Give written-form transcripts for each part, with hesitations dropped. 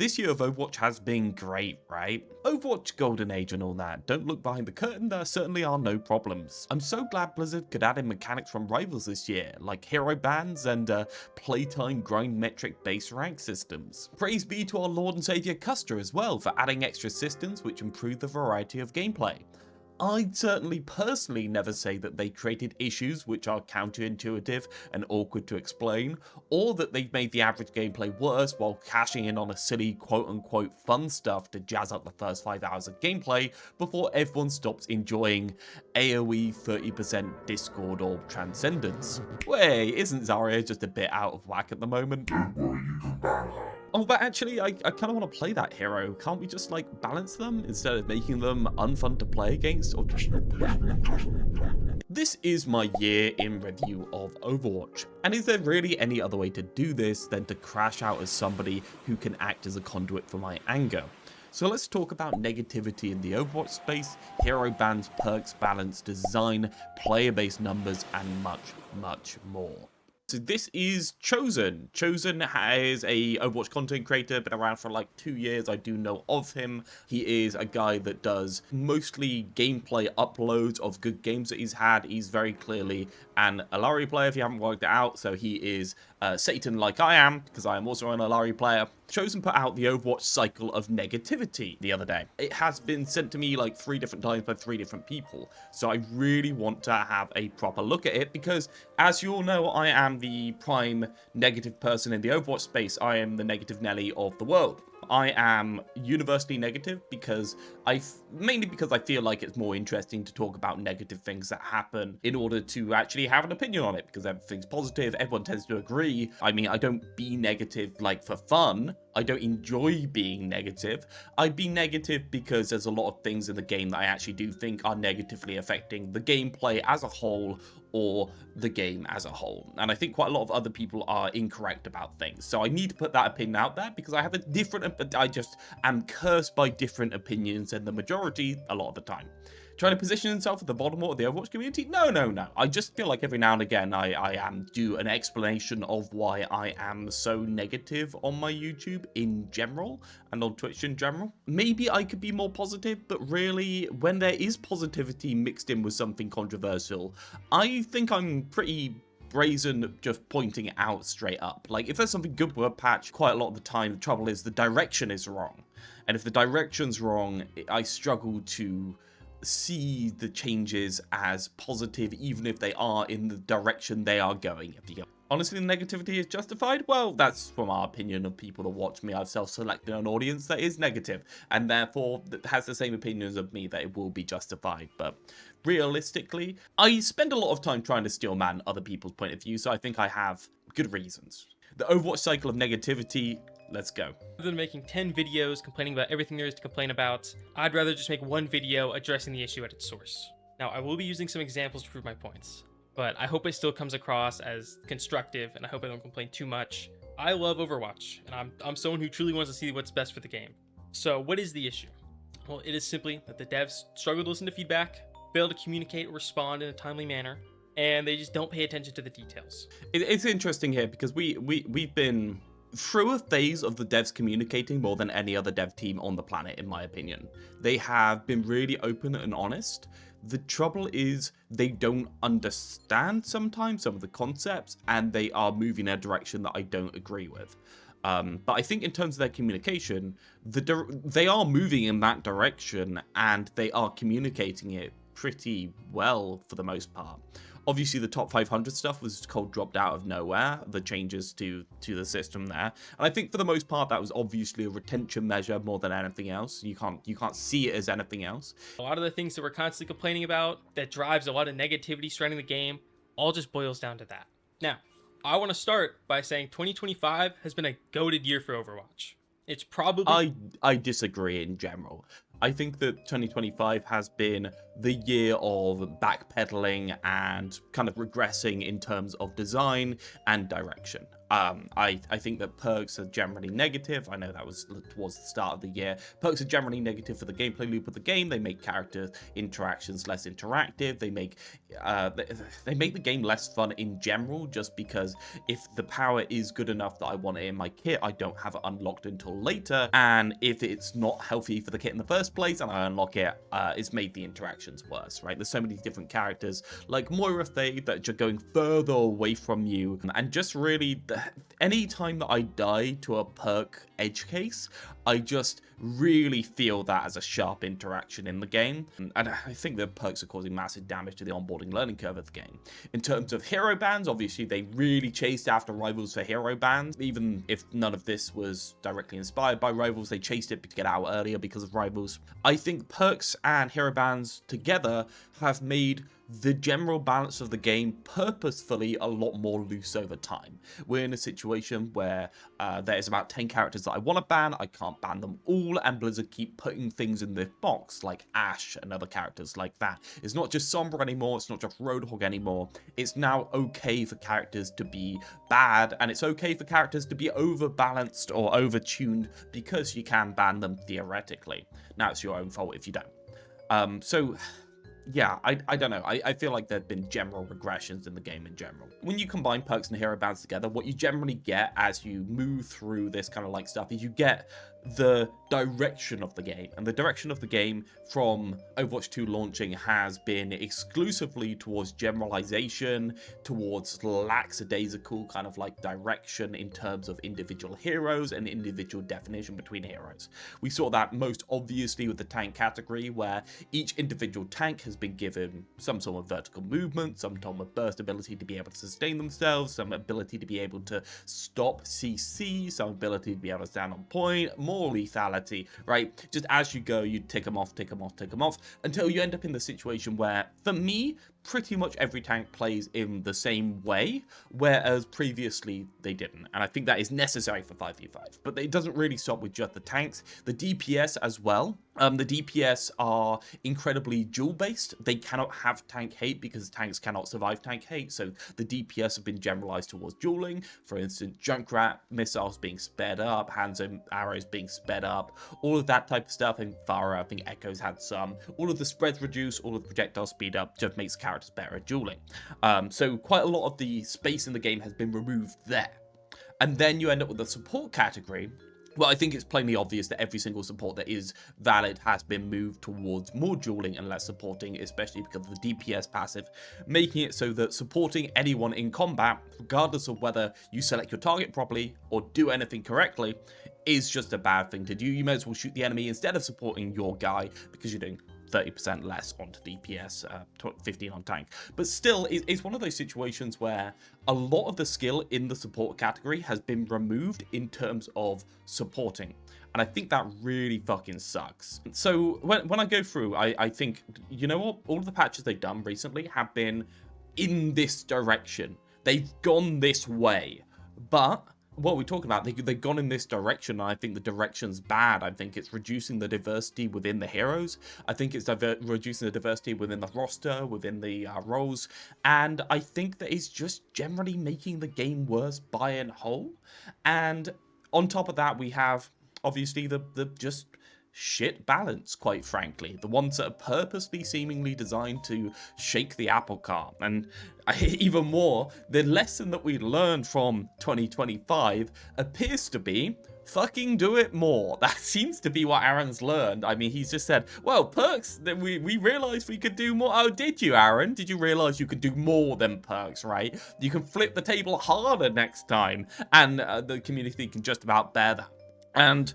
This year of Overwatch has been great, right? Overwatch Golden Age and all that. Don't look behind the curtain, there certainly are no problems. I'm so glad Blizzard could add in mechanics from rivals this year, like hero bans and playtime grind metric base rank systems. Praise be to our Lord and Saviour Custer as well for adding extra systems which improve the variety of gameplay. I'd certainly personally never say that they created issues which are counterintuitive and awkward to explain, or that they've made the average gameplay worse while cashing in on a silly quote-unquote fun stuff to jazz up the first 5 hours of gameplay before everyone stops enjoying AoE 30% Discord or Transcendence. Wait, isn't Zarya just a bit out of whack at the moment? Don't worry, you can ban her. Oh, but actually, I kind of want to play that hero. Can't we just, like, balance them instead of making them unfun to play against? Or just... This is my year in review of Overwatch. And is there really any other way to do this than to crash out as somebody who can act as a conduit for my anger? So let's talk about negativity in the Overwatch space, hero bans, perks, balance, design, player-based numbers, and much, much more. So this is Chosen. Chosen is a Overwatch content creator, been around for like 2 years. I do know of him. He is a guy that does mostly gameplay uploads of good games that he's had. He's very clearly an Alari player, if you haven't worked it out. So he is Satan like I am, because I am also an Alari player. Chosen put out the Overwatch cycle of negativity the other day. It has been sent to me like 3 different times by 3 different people. So I really want to have a proper look at it because, as you all know, I am the prime negative person in the Overwatch space. I am the negative Nelly of the world. I am universally negative because mainly because I feel like it's more interesting to talk about negative things that happen in order to actually have an opinion on it, because everything's positive, everyone tends to agree. I mean, I don't be negative like for fun. I don't enjoy being negative. I be negative because there's a lot of things in the game that I actually do think are negatively affecting the gameplay as a whole or the game as a whole. And I think quite a lot of other people are incorrect about things. So I need to put that opinion out there because I have a different, I just am cursed by different opinions than the majority a lot of the time. Trying to position himself at the bottom of the Overwatch community? No. I just feel like every now and again I am due an explanation of why I am so negative on my YouTube in general and on Twitch in general. Maybe I could be more positive, but really when there is positivity mixed in with something controversial, I think I'm pretty brazen just pointing it out straight up. Like, if there's something good with a patch, quite a lot of the time the trouble is the direction is wrong. And if the direction's wrong, I struggle to see the changes as positive, even if they are in the direction they are going. Honestly, the negativity is justified? Well, that's from our opinion of people that watch me. I've self-selected an audience that is negative, and therefore has the same opinions of me that it will be justified. But realistically, I spend a lot of time trying to steel man other people's point of view, so I think I have good reasons. The Overwatch cycle of negativity, let's go. Rather than making 10 videos complaining about everything there is to complain about, I'd rather just make one video addressing the issue at its source. Now, I will be using some examples to prove my points, but I hope it still comes across as constructive, and I hope I don't complain too much. I love Overwatch, and I'm someone who truly wants to see what's best for the game. So what is the issue? Well, it is simply that the devs struggle to listen to feedback, fail to communicate or respond in a timely manner, and they just don't pay attention to the details. It's interesting here because we've been through a phase of the devs communicating more than any other dev team on the planet, in my opinion. They have been really open and honest. The trouble is they don't understand sometimes some of the concepts, and they are moving in a direction that I don't agree with. But I think in terms of their communication, they are moving in that direction, and they are communicating it pretty well for the most part. Obviously, the top 500 stuff was cold dropped out of nowhere, the changes to the system there. And I think for the most part, that was obviously a retention measure more than anything else. You can't see it as anything else. A lot of the things that we're constantly complaining about that drives a lot of negativity surrounding the game all just boils down to that. Now, I want to start by saying 2025 has been a goated year for Overwatch. It's probably... I disagree in general. I think that 2025 has been the year of backpedaling and kind of regressing in terms of design and direction. I think that perks are generally negative. I know that was towards the start of the year. Perks are generally negative for the gameplay loop of the game. They make character interactions less interactive. They make the game less fun in general, just because if the power is good enough that I want it in my kit, I don't have it unlocked until later. And if it's not healthy for the kit in the first place and I unlock it, it's made the interactions worse, right? There's so many different characters like Moira Thay that are going further away from you, and just really any time that I die to a perk edge case, I just really feel that as a sharp interaction in the game, and I think the perks are causing massive damage to the onboarding learning curve of the game. In terms of hero bans, obviously they really chased after Rivals for hero bans. Even if none of this was directly inspired by Rivals, they chased it to get out earlier because of Rivals. I think perks and hero bans together have made the general balance of the game purposefully a lot more loose over time. We're in a situation where there's about 10 characters that I want to ban, I can't ban them all, and Blizzard keep putting things in the box, like Ashe and other characters like that. It's not just Sombra anymore, it's not just Roadhog anymore, it's now okay for characters to be bad, and it's okay for characters to be overbalanced or overtuned, because you can ban them theoretically. Now it's your own fault if you don't. So yeah, I don't know. I feel like there have been general regressions in the game in general. When you combine perks and hero bans together, what you generally get as you move through this kind of like stuff is you get the direction of the game. And the direction of the game from Overwatch 2 launching has been exclusively towards generalization, towards lackadaisical kind of like direction in terms of individual heroes and individual definition between heroes. We saw that most obviously with the tank category, where each individual tank has been given some sort of vertical movement, some sort of burst ability to be able to sustain themselves, some ability to be able to stop CC, some ability to be able to stand on point, more lethality, right? Just as you go, you tick them off, until you end up in the situation where, for me, pretty much every tank plays in the same way, whereas previously they didn't. And I think that is necessary for 5v5. But it doesn't really stop with just the tanks. The DPS as well. The DPS are incredibly duel-based. They cannot have tank hate because tanks cannot survive tank hate. So the DPS have been generalized towards dueling. For instance, Junkrat missiles being sped up, Hanzo arrows being sped up, all of that type of stuff. And Pharah, I think Echo's had some. All of the spreads reduce, all of the projectile speed up, just makes characters better at dueling. So quite a lot of the space in the game has been removed there. And then you end up with the support category. Well, I think it's plainly obvious that every single support that is valid has been moved towards more dueling and less supporting, especially because of the DPS passive, making it so that supporting anyone in combat, regardless of whether you select your target properly or do anything correctly, is just a bad thing to do. You may as well shoot the enemy instead of supporting your guy, because you're doing 30% less onto DPS, 15 on tank. But still, it's one of those situations where a lot of the skill in the support category has been removed in terms of supporting. And I think that really fucking sucks. So when I go through, I think, you know what? All of the patches they've done recently have been in this direction. They've gone this way. But what we're talking about, they've gone in this direction, and I think the direction's bad. I think it's reducing the diversity within the heroes. I think it's reducing the diversity within the roster, within the roles, and I think that it's just generally making the game worse by and whole. And on top of that, we have obviously the just shit balance, quite frankly. The ones that are purposely seemingly designed to shake the apple cart. And even more, the lesson that we learned from 2025 appears to be fucking do it more. That seems to be what Aaron's learned. I mean, he's just said, well, perks, we realized we could do more. Oh, did you, Aaron? Did you realize you could do more than perks, right? You can flip the table harder next time, and the community can just about bear that. And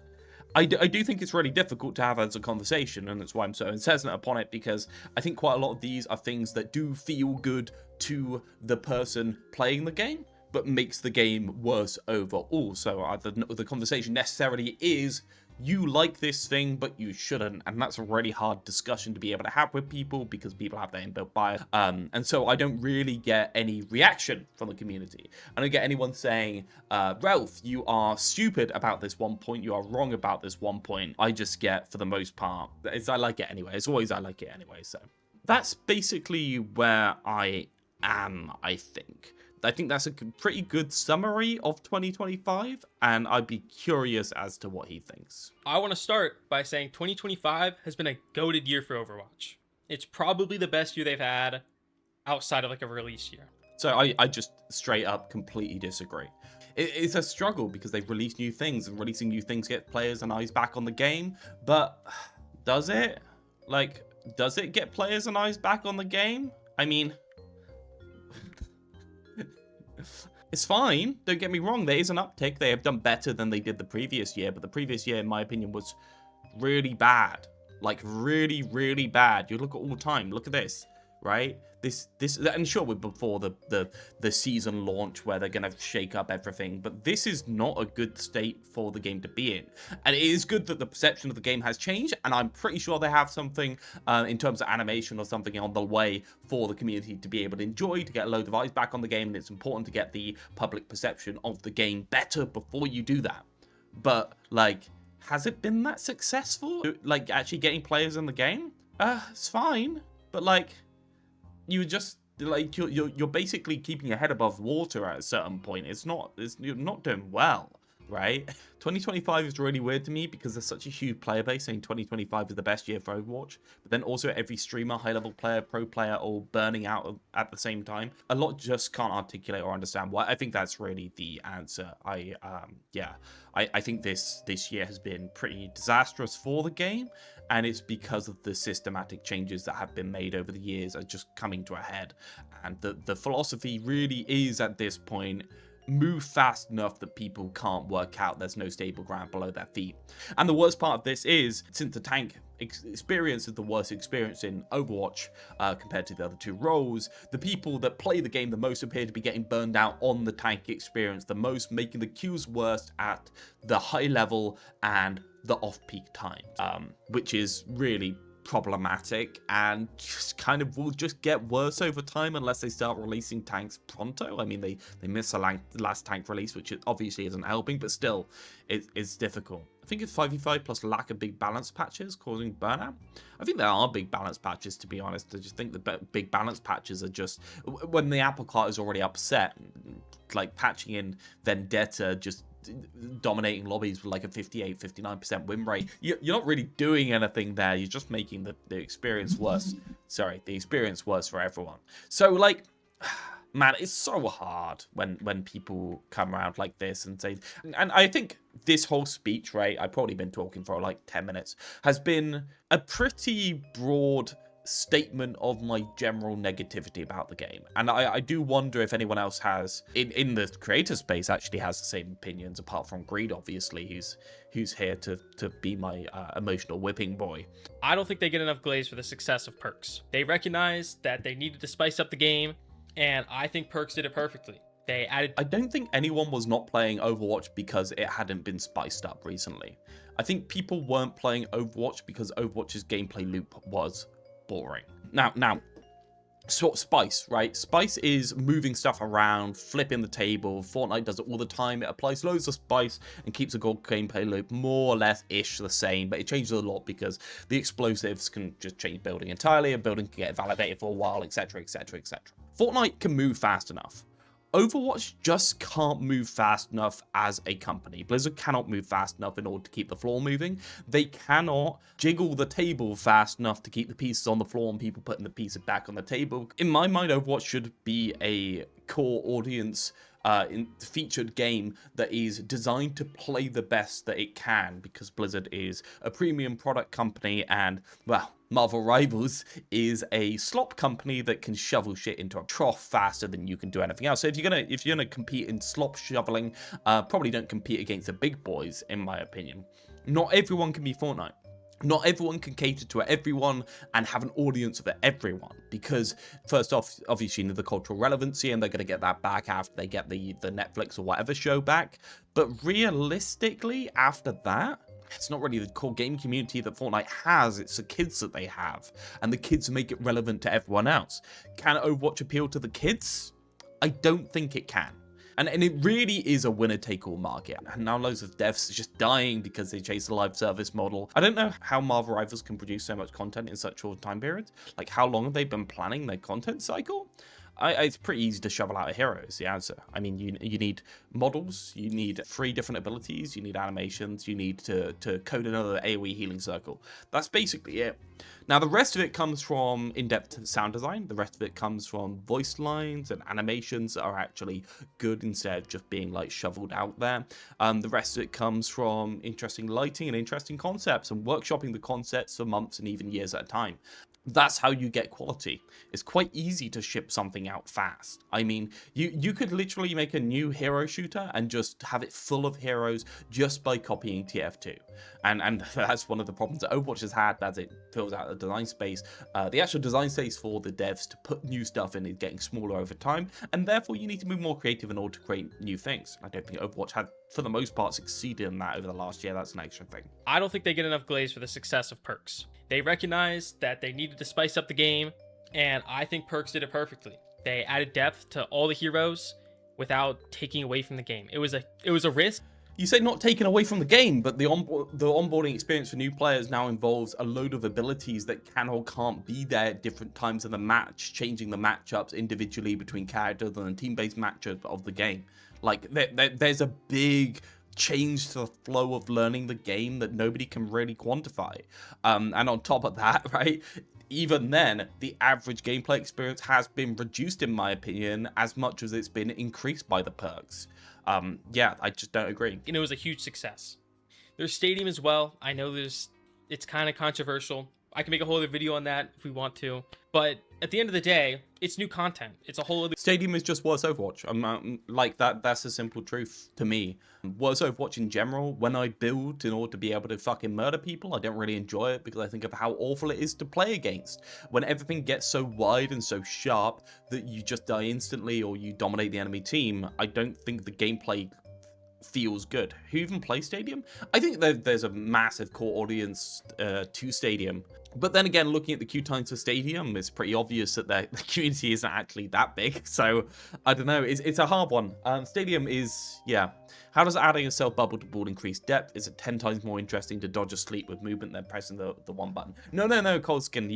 I do think it's really difficult to have as a conversation, and that's why I'm so insistent upon it, because I think quite a lot of these are things that do feel good to the person playing the game, but makes the game worse overall. So the conversation necessarily is, you like this thing, but you shouldn't. And that's a really hard discussion to be able to have with people, because people have their inbuilt bias. And so I don't really get any reaction from the community. I don't get anyone saying, Ralph, you are stupid about this one point. You are wrong about this one point. I just get, for the most part, I like it anyway. It's always I like it anyway. So that's basically where I am, I think. I think that's a pretty good summary of 2025, and I'd be curious as to what he thinks. I want to start by saying 2025 has been a goated year for Overwatch. It's probably the best year they've had outside of like a release year. So I just straight up completely disagree. It's a struggle because they've released new things, and releasing new things get players and eyes back on the game. But does it? Like, does it get players and eyes back on the game? I mean, it's fine. Don't get me wrong. There is an uptick. They have done better than they did the previous year. But the previous year, in my opinion, was really bad. Like, really, really bad. You look at all time. Look at this. Right? This, and sure, we're before the season launch where they're gonna shake up everything, but this is not a good state for the game to be in. And it is good that the perception of the game has changed, and I'm pretty sure they have something in terms of animation or something on the way for the community to be able to enjoy, to get a load of eyes back on the game, and it's important to get the public perception of the game better before you do that. But, like, has it been that successful? Like, actually getting players in the game? It's fine, but, like, you just, like, you're basically keeping your head above water at a certain point. You're not doing well, right? 2025 is really weird to me because there's such a huge player base saying 2025 is the best year for Overwatch, but then also every streamer, high-level player, pro player, all burning out at the same time. A lot just can't articulate or understand why. I think that's really the answer. I think this year has been pretty disastrous for the game, and it's because of the systematic changes that have been made over the years are just coming to a head. And the philosophy really is, at this point, move fast enough that people can't work out there's no stable ground below their feet. And the worst part of this is, since the tank experience is the worst experience in Overwatch compared to the other two roles, the people that play the game the most appear to be getting burned out on the tank experience the most, making the queues worst at the high level and the off-peak time, which is really problematic and just kind of will just get worse over time unless they start releasing tanks pronto. I mean, they missed the last tank release, which obviously isn't helping, but still, it's difficult. I think it's 5v5 plus lack of big balance patches causing burnout. I think there are big balance patches, to be honest. I just think the big balance patches are just, when the apple cart is already upset, like patching in Vendetta, just dominating lobbies with like a 58-59% win rate. You're not really doing anything there. You're just making the experience worse. Sorry, the experience worse for everyone. So, like, man, it's so hard when people come around like this and say, and I think this whole speech, right, I've probably been talking for like 10 minutes, has been a pretty broad statement of my general negativity about the game. And I do wonder if anyone else has, in the creator space, actually has the same opinions, apart from Greed, obviously, who's here to be my emotional whipping boy. I don't think they get enough glaze for the success of Perks. They recognized that they needed to spice up the game, and I think Perks did it perfectly. They added... I don't think anyone was not playing Overwatch because it hadn't been spiced up recently. I think people weren't playing Overwatch because Overwatch's gameplay loop was boring. Now, sort of spice, right? Spice is moving stuff around, flipping the table. Fortnite does it all the time. It applies loads of spice and keeps a good gameplay loop more or less ish the same, but it changes a lot because the explosives can just change building entirely, a building can get validated for a while, etc, etc, etc. Fortnite can move fast enough. Overwatch just can't move fast enough as a company. Blizzard cannot move fast enough in order to keep the floor moving. They cannot jiggle the table fast enough to keep the pieces on the floor and people putting the pieces back on the table. In my mind, Overwatch should be a core audience featured game that is designed to play the best that it can, because Blizzard is a premium product company and, well, Marvel Rivals is a slop company that can shovel shit into a trough faster than you can do anything else. So if you're gonna compete in slop shoveling, probably don't compete against the big boys, in my opinion. Not everyone can be Fortnite. Not everyone can cater to everyone and have an audience of everyone, because first off, obviously, you know, the cultural relevancy, and they're going to get that back after they get the Netflix or whatever show back. But realistically, after that, it's not really the core game community that Fortnite has, it's the kids that they have, and the kids make it relevant to everyone else. Can Overwatch appeal to the kids? I don't think it can. And it really is a winner-take-all market. And now loads of devs are just dying because they chase the live service model. I don't know how Marvel Rivals can produce so much content in such short time periods. Like, how long have they been planning their content cycle? It's pretty easy to shovel out a hero is the answer. I mean, you need models, you need 3 different abilities, you need animations, you need to code another AoE healing circle. That's basically it. Now, the rest of it comes from in-depth sound design. The rest of it comes from voice lines and animations that are actually good instead of just being like shoveled out there. The rest of it comes from interesting lighting and interesting concepts and workshopping the concepts for months and even years at a time. That's how you get quality. It's quite easy to ship something out fast. I mean, you could literally make a new hero shooter and just have it full of heroes just by copying TF2. And that's one of the problems that Overwatch has had as it fills out the design space. The actual design space for the devs to put new stuff in is getting smaller over time, and therefore you need to be more creative in order to create new things. I don't think Overwatch had, for the most part, succeeded in that over the last year. That's an extra thing. I don't think they get enough glaze for the success of Perks. They recognized that they needed to spice up the game, and I think Perks did it perfectly. They added depth to all the heroes without taking away from the game. It was a risk. You say not taken away from the game, but the onboarding experience for new players now involves a load of abilities that can or can't be there at different times of the match, changing the matchups individually between characters and the team-based matchup of the game. Like, there's a big change to the flow of learning the game that nobody can really quantify. And on top of that, right, even then, the average gameplay experience has been reduced, in my opinion, as much as it's been increased by the perks. Yeah, I just don't agree. And it was a huge success. There's Stadium as well. I know it's kind of controversial. I can make a whole other video on that if we want to. But at the end of the day, it's new content. It's a whole other... Stadium is just worse Overwatch. Like, that's a simple truth to me. Worse Overwatch in general, when I build in order to be able to fucking murder people, I don't really enjoy it because I think of how awful it is to play against. When everything gets so wide and so sharp that you just die instantly or you dominate the enemy team, I don't think the gameplay feels good. Who even plays Stadium? I think there's a massive core audience to Stadium. But then again, looking at the queue times for Stadium, it's pretty obvious that the community isn't actually that big. So, I don't know. It's a hard one. Stadium is, yeah. How does adding a self bubble to board increase depth? Is it 10 times more interesting to dodge a sleep with movement than pressing the one button? No, Colskin,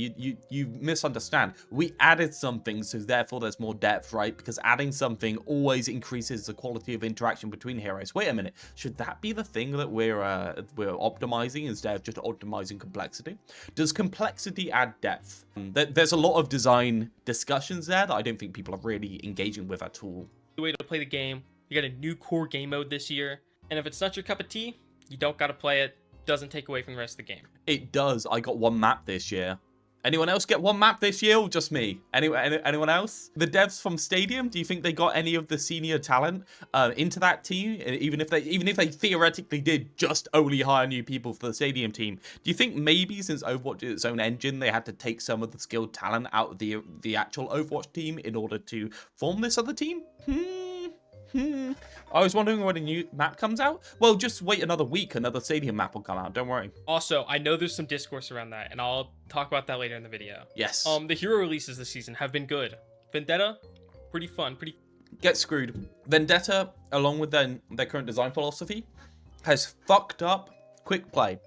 you misunderstand. We added something, so therefore there's more depth, right? Because adding something always increases the quality of interaction between heroes. Wait a minute. Should that be the thing that we're optimizing instead of just optimizing complexity? Does complexity add depth? There's a lot of design discussions there that I don't think people are really engaging with at all. The way to play the game. You got a new core game mode this year, and if it's not your cup of tea, you don't gotta play it. Doesn't take away from the rest of the game. It does. I got one map this year. Anyone else get one map this year, or just me? Anyone else? The devs from Stadium, do you think they got any of the senior talent into that team? Even if they theoretically did just only hire new people for the Stadium team, do you think maybe since Overwatch is its own engine, they had to take some of the skilled talent out of the actual Overwatch team in order to form this other team? I was wondering when a new map comes out. Well, just wait another week. Another Stadium map will come out. Don't worry. Also, I know there's some discourse around that, and I'll talk about that later in the video. Yes. The hero releases this season have been good. Vendetta, pretty fun. Get screwed. Vendetta, along with their current design philosophy, has fucked up quick play.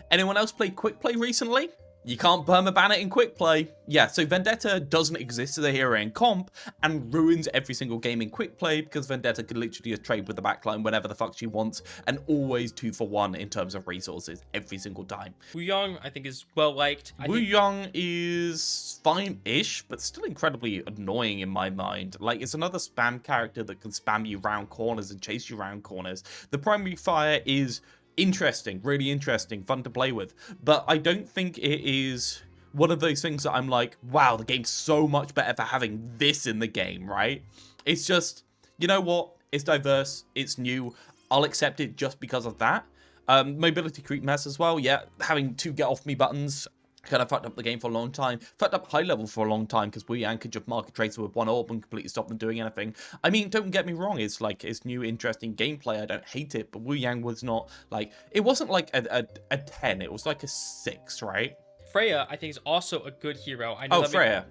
Anyone else play quick play recently? You can't permaban it in quick play. Yeah, so Vendetta doesn't exist as a hero in comp and ruins every single game in quick play because Vendetta can literally just trade with the backline whenever the fuck she wants and always 2-for-1 in terms of resources every single time. Wu Yong, I think, is well liked. Wu Yong is fine-ish, but still incredibly annoying in my mind. Like, it's another spam character that can spam you round corners and chase you round corners. The primary fire is interesting, really interesting, fun to play with, but I don't think it is one of those things that I'm like, wow, the game's so much better for having this in the game, right? It's just, you know what? It's diverse, it's new, I'll accept it just because of that. Mobility creep mess as well, yeah, having 2 get off me buttons kind of fucked up the game for a long time. Fucked up high level for a long time because Wu Yang could just market tracer with 1 orb and completely stop them doing anything. I mean, don't get me wrong, it's like, it's new, interesting gameplay. I don't hate it, but Wu Yang was not like, it wasn't like a 10, it was like a 6, right? Freya, I think, is also a good hero. I know Freya.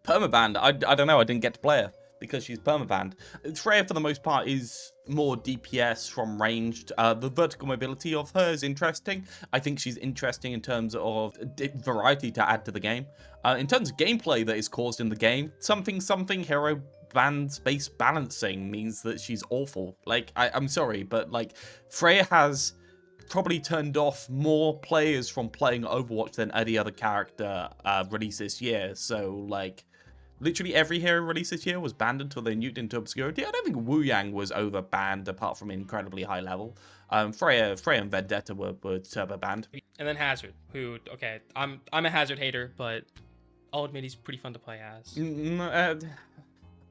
Permabanned. I don't know, I didn't get to play her because she's permabanned. Freya, for the most part, is more DPS from ranged. The vertical mobility of her is interesting. I think she's interesting in terms of variety to add to the game. In terms of gameplay that is caused in the game, something hero band space balancing means that she's awful. Like, I'm sorry, but like Freya has probably turned off more players from playing Overwatch than any other character released this year. So like, literally every hero released this year was banned until they nuked into obscurity. I don't think Wu Yang was over banned apart from incredibly high level. Freya and Vendetta were turbo banned. And then Hazard, who, okay, I'm a Hazard hater, but I'll admit he's pretty fun to play as.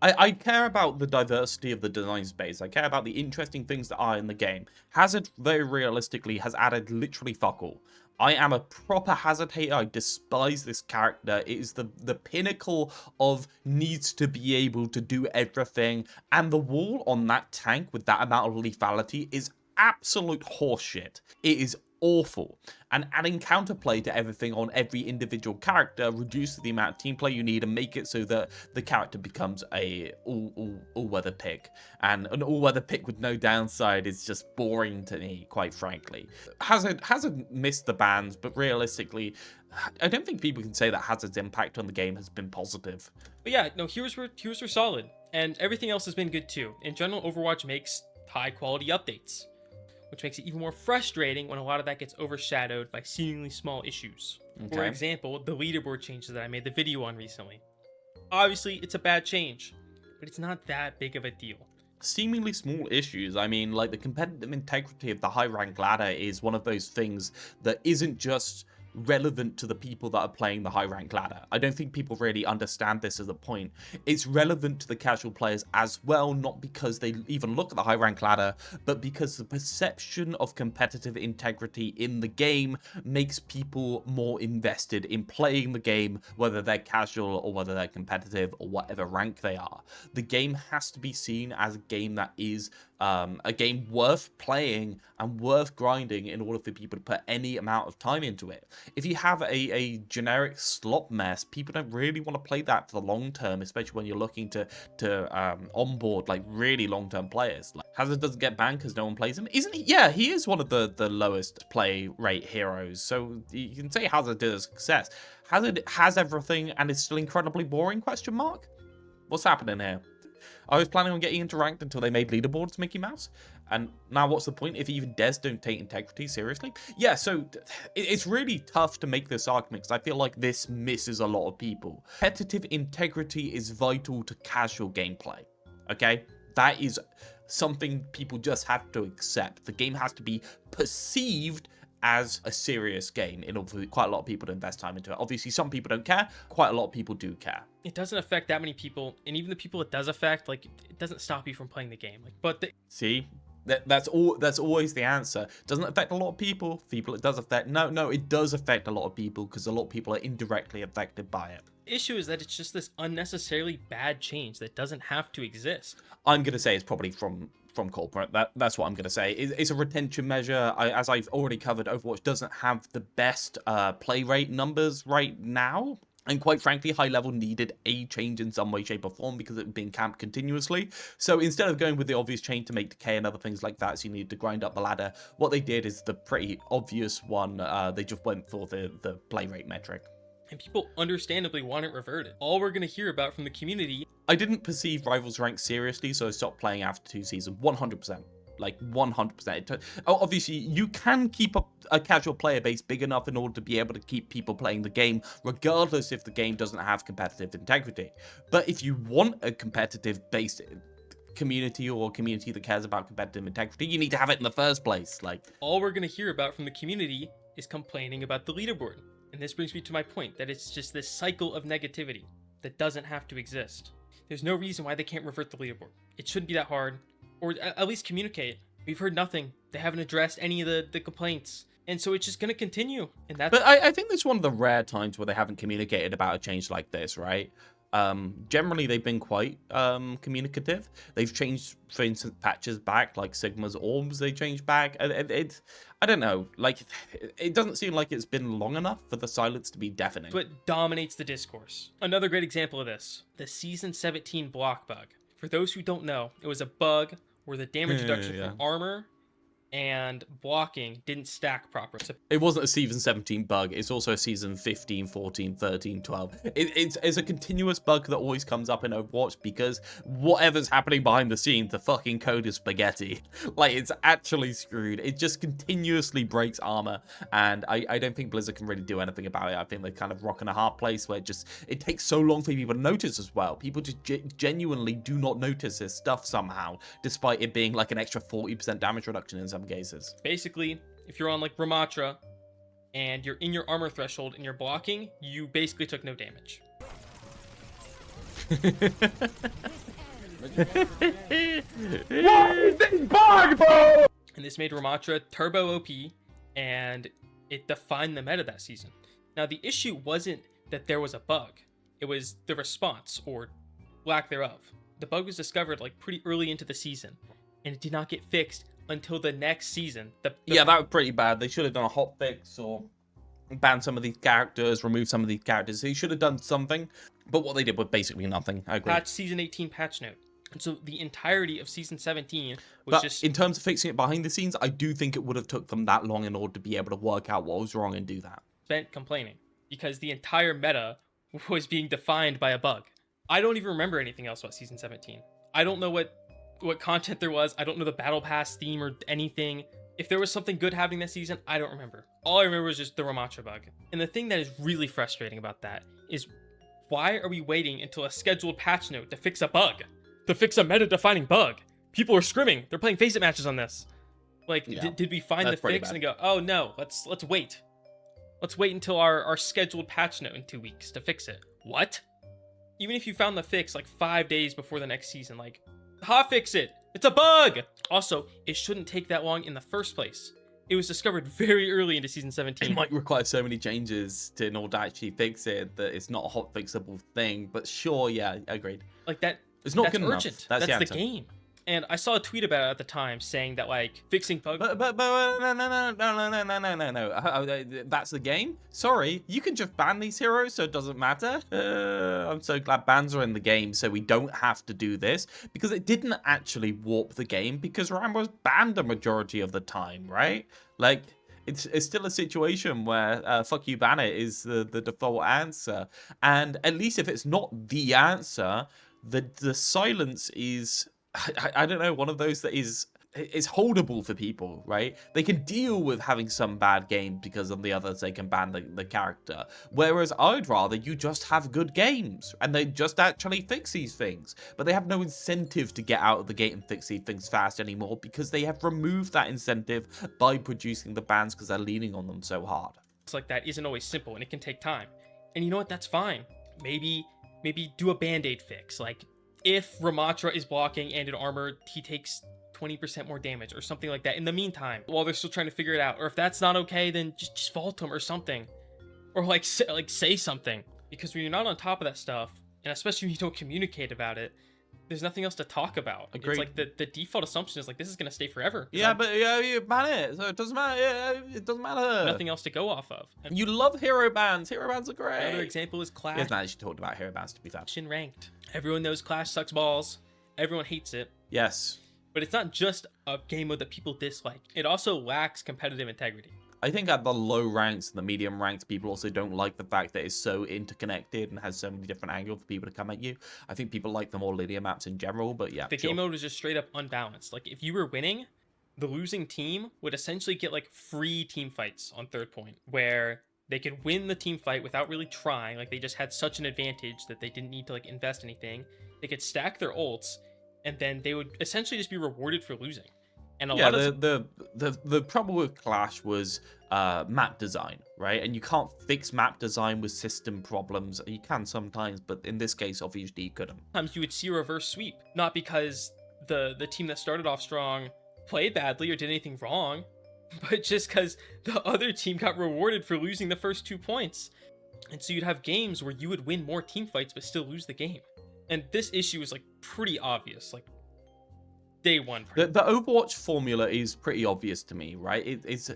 I care about the diversity of the design space. I care about the interesting things that are in the game. Hazard, very realistically, has added literally fuck all. I am a proper Hazard hater. I despise this character. It is the pinnacle of needs to be able to do everything. And the wall on that tank with that amount of lethality is absolute horseshit. It is awful. And adding counterplay to everything on every individual character reduces the amount of team play you need and make it so that the character becomes a all-weather pick. And an all-weather pick with no downside is just boring to me, quite frankly. Hazard missed the bans, but realistically, I don't think people can say that Hazard's impact on the game has been positive. But yeah, no, heroes were solid, and everything else has been good too. In general, Overwatch makes high-quality updates, which makes it even more frustrating when a lot of that gets overshadowed by seemingly small issues. Okay. For example, the leaderboard changes that I made the video on recently. Obviously, it's a bad change, but it's not that big of a deal. Seemingly small issues. I mean, like, the competitive integrity of the high rank ladder is one of those things that isn't just relevant to the people that are playing the high rank ladder. I don't think people really understand this as a point. It's relevant to the casual players as well, not because they even look at the high rank ladder, but because the perception of competitive integrity in the game makes people more invested in playing the game, whether they're casual or whether they're competitive or whatever rank they are. The game has to be seen as a game that is a game worth playing and worth grinding in order for people to put any amount of time into it. If you have a generic slop mess, people don't really want to play that for the long term, especially when you're looking to onboard like really long term players. Like, Hazard doesn't get banned because no one plays him, isn't he? Yeah, he is one of the lowest play rate heroes, so you can say Hazard did a success. Hazard has everything and is still incredibly boring? Question mark. What's happening here? I was planning on getting into ranked until they made leaderboards, Mickey Mouse. And now what's the point if even devs don't take integrity seriously? Yeah, so it's really tough to make this argument because I feel like this misses a lot of people. Competitive integrity is vital to casual gameplay, okay? That is something people just have to accept. The game has to be perceived as a serious game in order for quite a lot of people to invest time into it. Obviously, some people don't care. Quite a lot of people do care. It doesn't affect that many people, and even the people it does affect, like, it doesn't stop you from playing the game. Like, but see, that's always the answer. Doesn't affect a lot of people. People it does affect. No, it does affect a lot of people because a lot of people are indirectly affected by it. The issue is that it's just this unnecessarily bad change that doesn't have to exist. I'm gonna say it's probably from corporate. That's what I'm going to say. It's a retention measure. As I've already covered, Overwatch doesn't have the best play rate numbers right now. And quite frankly, high level needed a change in some way, shape or form because it had been camped continuously. So instead of going with the obvious change to make decay and other things like that, so you need to grind up the ladder, what they did is the pretty obvious one. They just went for the play rate metric. And people understandably want it reverted. All we're going to hear about from the community. I didn't perceive Rivals Rank seriously, so I stopped playing after 2 seasons. 100%. Like 100%. Obviously, you can keep a casual player base big enough in order to be able to keep people playing the game, regardless if the game doesn't have competitive integrity. But if you want a competitive based community or a community that cares about competitive integrity, you need to have it in the first place. Like, all we're going to hear about from the community is complaining about the leaderboard. And this brings me to my point that it's just this cycle of negativity that doesn't have to exist. There's no reason why they can't revert the leaderboard. It shouldn't be that hard, or at least communicate. We've heard nothing. They haven't addressed any of the complaints. And so it's just going to continue. And that's. But I think this is one of the rare times where they haven't communicated about a change like this, right? Generally, they've been quite communicative. They've changed, for instance, patches back, like Sigma's orbs, they changed back. I don't know, like, it doesn't seem like it's been long enough for the silence to be deafening. But dominates the discourse. Another great example of this, the Season 17 block bug. For those who don't know, it was a bug where the damage reduction Yeah. from armor and blocking didn't stack properly. So It wasn't a season 17 bug. It's also a season 15, 14, 13, 12. It's a continuous bug that always comes up in Overwatch because whatever's happening behind the scenes, the fucking code is spaghetti. Like, it's actually screwed. It just continuously breaks armor, and I don't think Blizzard can really do anything about it. I think they're kind of rocking a hard place where it takes so long for people to notice as well. People just genuinely do not notice this stuff somehow, despite it being like an extra 40% damage reduction in some cases. basically, if you're on like Ramatra and you're in your armor threshold and you're blocking, you basically took no damage. And this made Ramatra turbo OP, and it defined the meta that season. Now, the issue wasn't that there was a bug, it was the response, or lack thereof. The bug was discovered like pretty early into the season, and it did not get fixed until the next season. Yeah, that was pretty bad. They should have done a hot fix or ban some of these characters, remove some of these characters. They should have done something, but what they did was basically nothing. I agree. patch season 18 patch note. And so the entirety of season 17 was But just in terms of fixing it behind the scenes, I do think it would have took them that long in order to be able to work out what was wrong and do that. spent complaining because the entire meta was being defined by a bug. I don't even remember anything else about season 17. I don't know what content there was. I don't know the battle pass theme or anything. If there was something good happening this season, I don't remember. All I remember was just the Ramatra bug. And the thing that is really frustrating about that is, why are we waiting until a scheduled patch note to fix a bug? To fix a meta-defining bug? People are scrimming. They're playing Face-It matches on this. Like, Yeah, did we find the that's pretty fix bad. and go, oh no, let's wait. Let's wait until our scheduled patch note in 2 weeks to fix it. What? Even if you found the fix like 5 days before the next season, like, hotfix it. It's a bug. Also, it shouldn't take that long in the first place. It was discovered very early into season 17. It might require so many changes in order to actually fix it that it's not a hot fixable thing. But sure, yeah, agreed. Like that. It's not That's good enough. urgent. That's the the answer. game. And I saw a tweet about it at the time saying that like fixing bugs. But no. That's the game. Sorry, you can just ban these heroes, so it doesn't matter. I'm so glad bans are in the game, so we don't have to do this, because it didn't actually warp the game, because Ram was banned a majority of the time, right? Like, it's still a situation where fuck you, ban it is the default answer, and at least if it's not the answer, the silence is, I don't know, one of those that is holdable for people, right? They can deal with having some bad games because on the others they can ban the character. Whereas I'd rather you just have good games and they just actually fix these things. But they have no incentive to get out of the gate and fix these things fast anymore because they have removed that incentive by producing the bans because they're leaning on them so hard. Like that isn't always simple and it can take time. And you know what? That's fine. Maybe do a band-aid fix. Like, if Ramatra is blocking and in armor, he takes 20% more damage or something like that in the meantime, while they're still trying to figure it out. Or if that's not okay, then just vault him or something. Or like say something. Because when you're not on top of that stuff, and especially when you don't communicate about it, there's nothing else to talk about. Agreed. It's like the default assumption is like, this is going to stay forever. Yeah, but you ban it, so it doesn't matter. Yeah, it doesn't matter. Nothing else to go off of. And You love hero bans. Hero bans are great. another example is Clash. He hasn't actually talked about hero bans, to be fair. In ranked. Everyone knows Clash sucks balls. Everyone hates it. Yes. But it's not just a game mode that people dislike. It also lacks competitive integrity. I think at the low ranks and the medium ranks, people also don't like the fact that it's so interconnected and has so many different angles for people to come at you. I think people like the more linear maps in general, but yeah. The sure. game mode was just straight up unbalanced. Like, if you were winning, the losing team would essentially get like free team fights on third point, where they could win the team fight without really trying. Like, they just had such an advantage that they didn't need to like invest anything. They could stack their ults, and then they would essentially just be rewarded for losing. And a lot of the trouble with Clash was map design, right? And you can't fix map design with system problems. You can sometimes, but in this case, obviously you couldn't. times you would see a reverse sweep, not because the team that started off strong played badly or did anything wrong, but just because the other team got rewarded for losing the first 2 points. And so you'd have games where you would win more team fights but still lose the game. And this issue is like pretty obvious, like day one. The Overwatch formula is pretty obvious to me, right? It's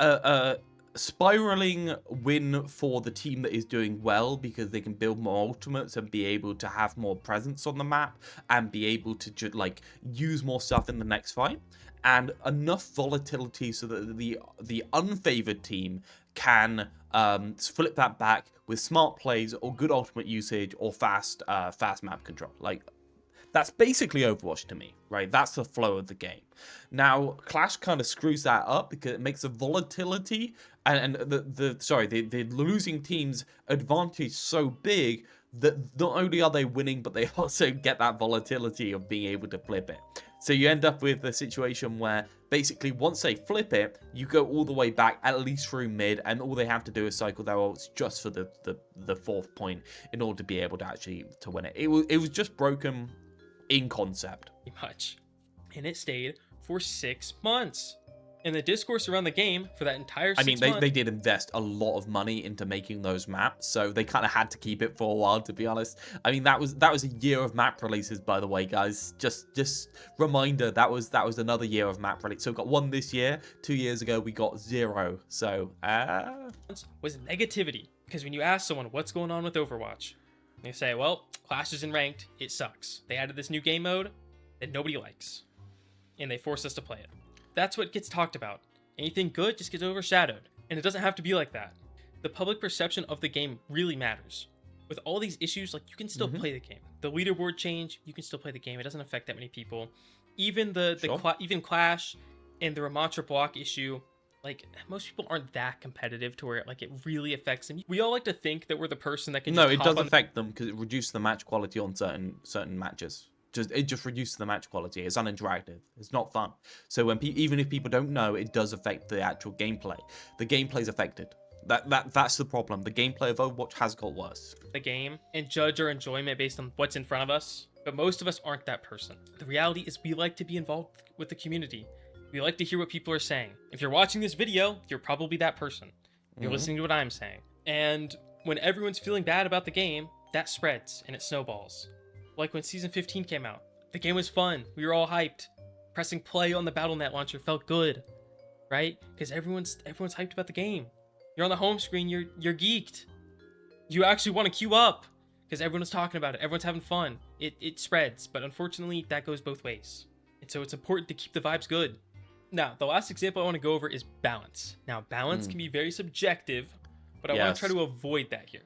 a spiraling win for the team that is doing well because they can build more ultimates and be able to have more presence on the map and be able to like use more stuff in the next fight, and enough volatility so that the unfavored team can flip that back with smart plays or good ultimate usage or fast map control. Like, that's basically Overwatch to me, right? That's the flow of the game. Now, Clash kind of screws that up because it makes the volatility and the losing team's advantage so big that not only are they winning, but they also get that volatility of being able to flip it. So you end up with a situation where basically once they flip it, you go all the way back at least through mid, and all they have to do is cycle their ults just for the fourth point in order to be able to actually to win it. It was just broken in concept. Pretty much. And it stayed for 6 months. And the discourse around the game for that entire 6 months... they did invest a lot of money into making those maps, so they kind of had to keep it for a while, to be honest. I mean, that was a year of map releases, by the way, guys. Just reminder, that was another year of map release. So we got one this year. 2 years ago, we got 0. So, was negativity. Because when you ask someone what's going on with Overwatch, they say, well, Clash isn't ranked, it sucks. They added this new game mode that nobody likes, and they force us to play it. That's what gets talked about. Anything good just gets overshadowed, and it doesn't have to be like that. The public perception of the game really matters. With all these issues, like, you can still play the game. The leaderboard change, you can still play the game. It doesn't affect that many people. Even even Clash and the Ramatra block issue, like, most people aren't that competitive to where like it really affects them. We all like to think that we're the person that can just it does affect them because it reduces the match quality on certain matches. It just reduces the match quality. It's uninteractive. It's not fun. So when even if people don't know, it does affect the actual gameplay. The gameplay's affected. That's the problem. The gameplay of Overwatch has got worse. The game and judge our enjoyment based on what's in front of us, but most of us aren't that person. The reality is we like to be involved with the community. We like to hear what people are saying. If you're watching this video, you're probably that person. You're listening to what I'm saying. And when everyone's feeling bad about the game, that spreads and it snowballs. Like when Season 15 came out. The game was fun. We were all hyped. Pressing play on the Battle.net launcher felt good, right? Because everyone's hyped about the game. You're on the home screen, you're geeked. You actually want to queue up because everyone's talking about it. Everyone's having fun. It spreads, but unfortunately, that goes both ways. And so it's important to keep the vibes good. Now, the last example I want to go over is balance. Now, balance can be very subjective, but I want to try to avoid that here.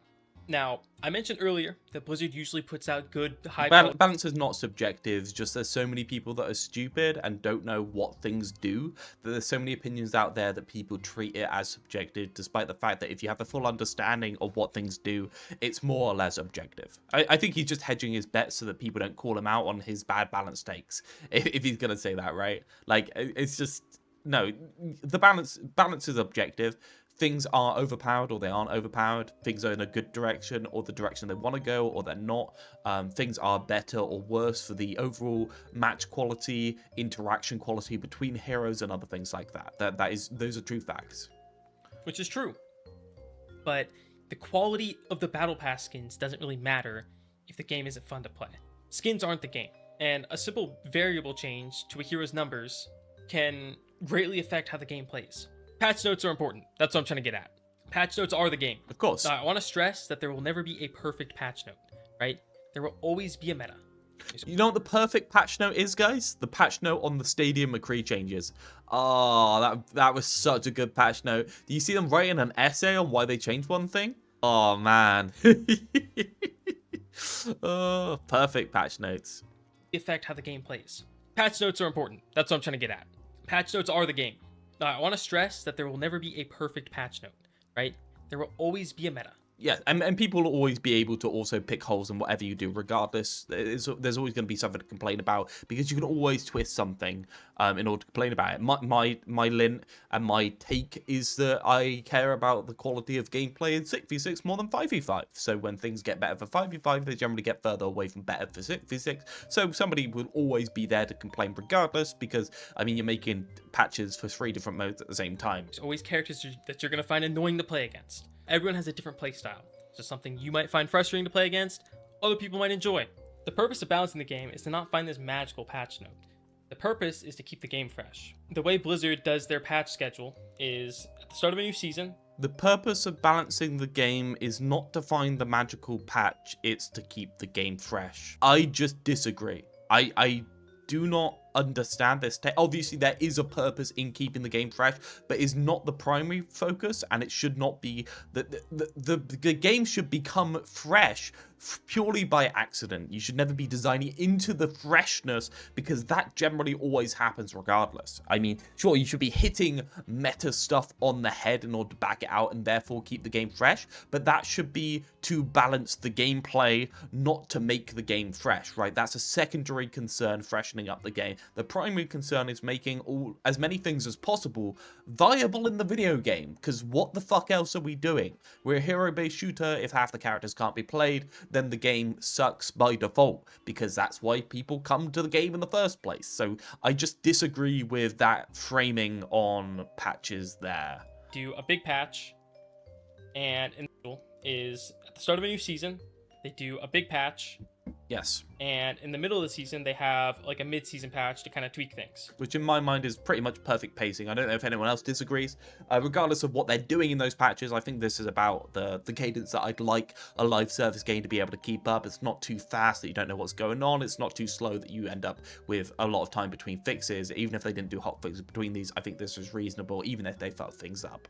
Now, I mentioned earlier that Blizzard usually puts out good, high quality... Balance is not subjective. It's just there's so many people that are stupid and don't know what things do, that there's so many opinions out there that people treat it as subjective, despite the fact that if you have a full understanding of what things do, it's more or less objective. I think he's just hedging his bets so that people don't call him out on his bad balance takes, if he's going to say that, right? Like, it's just... No, the balance is objective. Things are overpowered or they aren't overpowered. Things are in a good direction or the direction they want to go, or they're not. Things are better or worse for the overall match quality, interaction quality between heroes, and other things like that. Those are true facts. Which is true. But the quality of the Battle Pass skins doesn't really matter if the game isn't fun to play. Skins aren't the game, and a simple variable change to a hero's numbers can greatly affect how the game plays. Patch notes are important. That's what I'm trying to get at. Patch notes are the game. Of course. I want to stress that there will never be a perfect patch note, right? There will always be a meta. You know what the perfect patch note is, guys? The patch note on the Stadium McCree changes. Oh, that was such a good patch note. Do you see them writing an essay on why they changed one thing? Oh, man. Oh, perfect patch notes. Affect how the game plays. Patch notes are important. That's what I'm trying to get at. Patch notes are the game. I want to stress that there will never be a perfect patch note, right? There will always be a meta. Yeah, and people will always be able to also pick holes in whatever you do, regardless. There's always going to be something to complain about, because you can always twist something in order to complain about it. My lint and my take is that I care about the quality of gameplay in 6v6 more than 5v5. So when things get better for 5v5, they generally get further away from better for 6v6. So somebody will always be there to complain regardless, because, I mean, you're making patches for 3 different modes at the same time. There's always characters that you're going to find annoying to play against. Everyone has a different playstyle, so something you might find frustrating to play against, other people might enjoy. The purpose of balancing the game is to not find this magical patch note. The purpose is to keep the game fresh. The way Blizzard does their patch schedule is at the start of a new season. The purpose of balancing the game is not to find the magical patch, it's to keep the game fresh. I just disagree. I do not understand this. Obviously, there is a purpose in keeping the game fresh, but is not the primary focus, and it should not be the game should become fresh purely by accident. You should never be designing into the freshness, because that generally always happens regardless. I mean, sure, you should be hitting meta stuff on the head in order to back it out and therefore keep the game fresh, but that should be to balance the gameplay, not to make the game fresh, right? That's a secondary concern, freshening up the game. The primary concern is making as many things as possible viable in the video game, because what the fuck else are we doing? We're a hero-based shooter. If half the characters can't be played, then the game sucks by default, because that's why people come to the game in the first place. So I just disagree with that framing on patches there. Do a big patch, and in the middle is at the start of a new season, they do a big patch. Yes. And in the middle of the season, they have like a mid-season patch to kind of tweak things. Which in my mind is pretty much perfect pacing. I don't know if anyone else disagrees. Regardless of what they're doing in those patches, I think this is about the cadence that I'd like a live service game to be able to keep up. It's not too fast that you don't know what's going on. It's not too slow that you end up with a lot of time between fixes. Even if they didn't do hot fixes between these, I think this is reasonable, even if they fuck things up.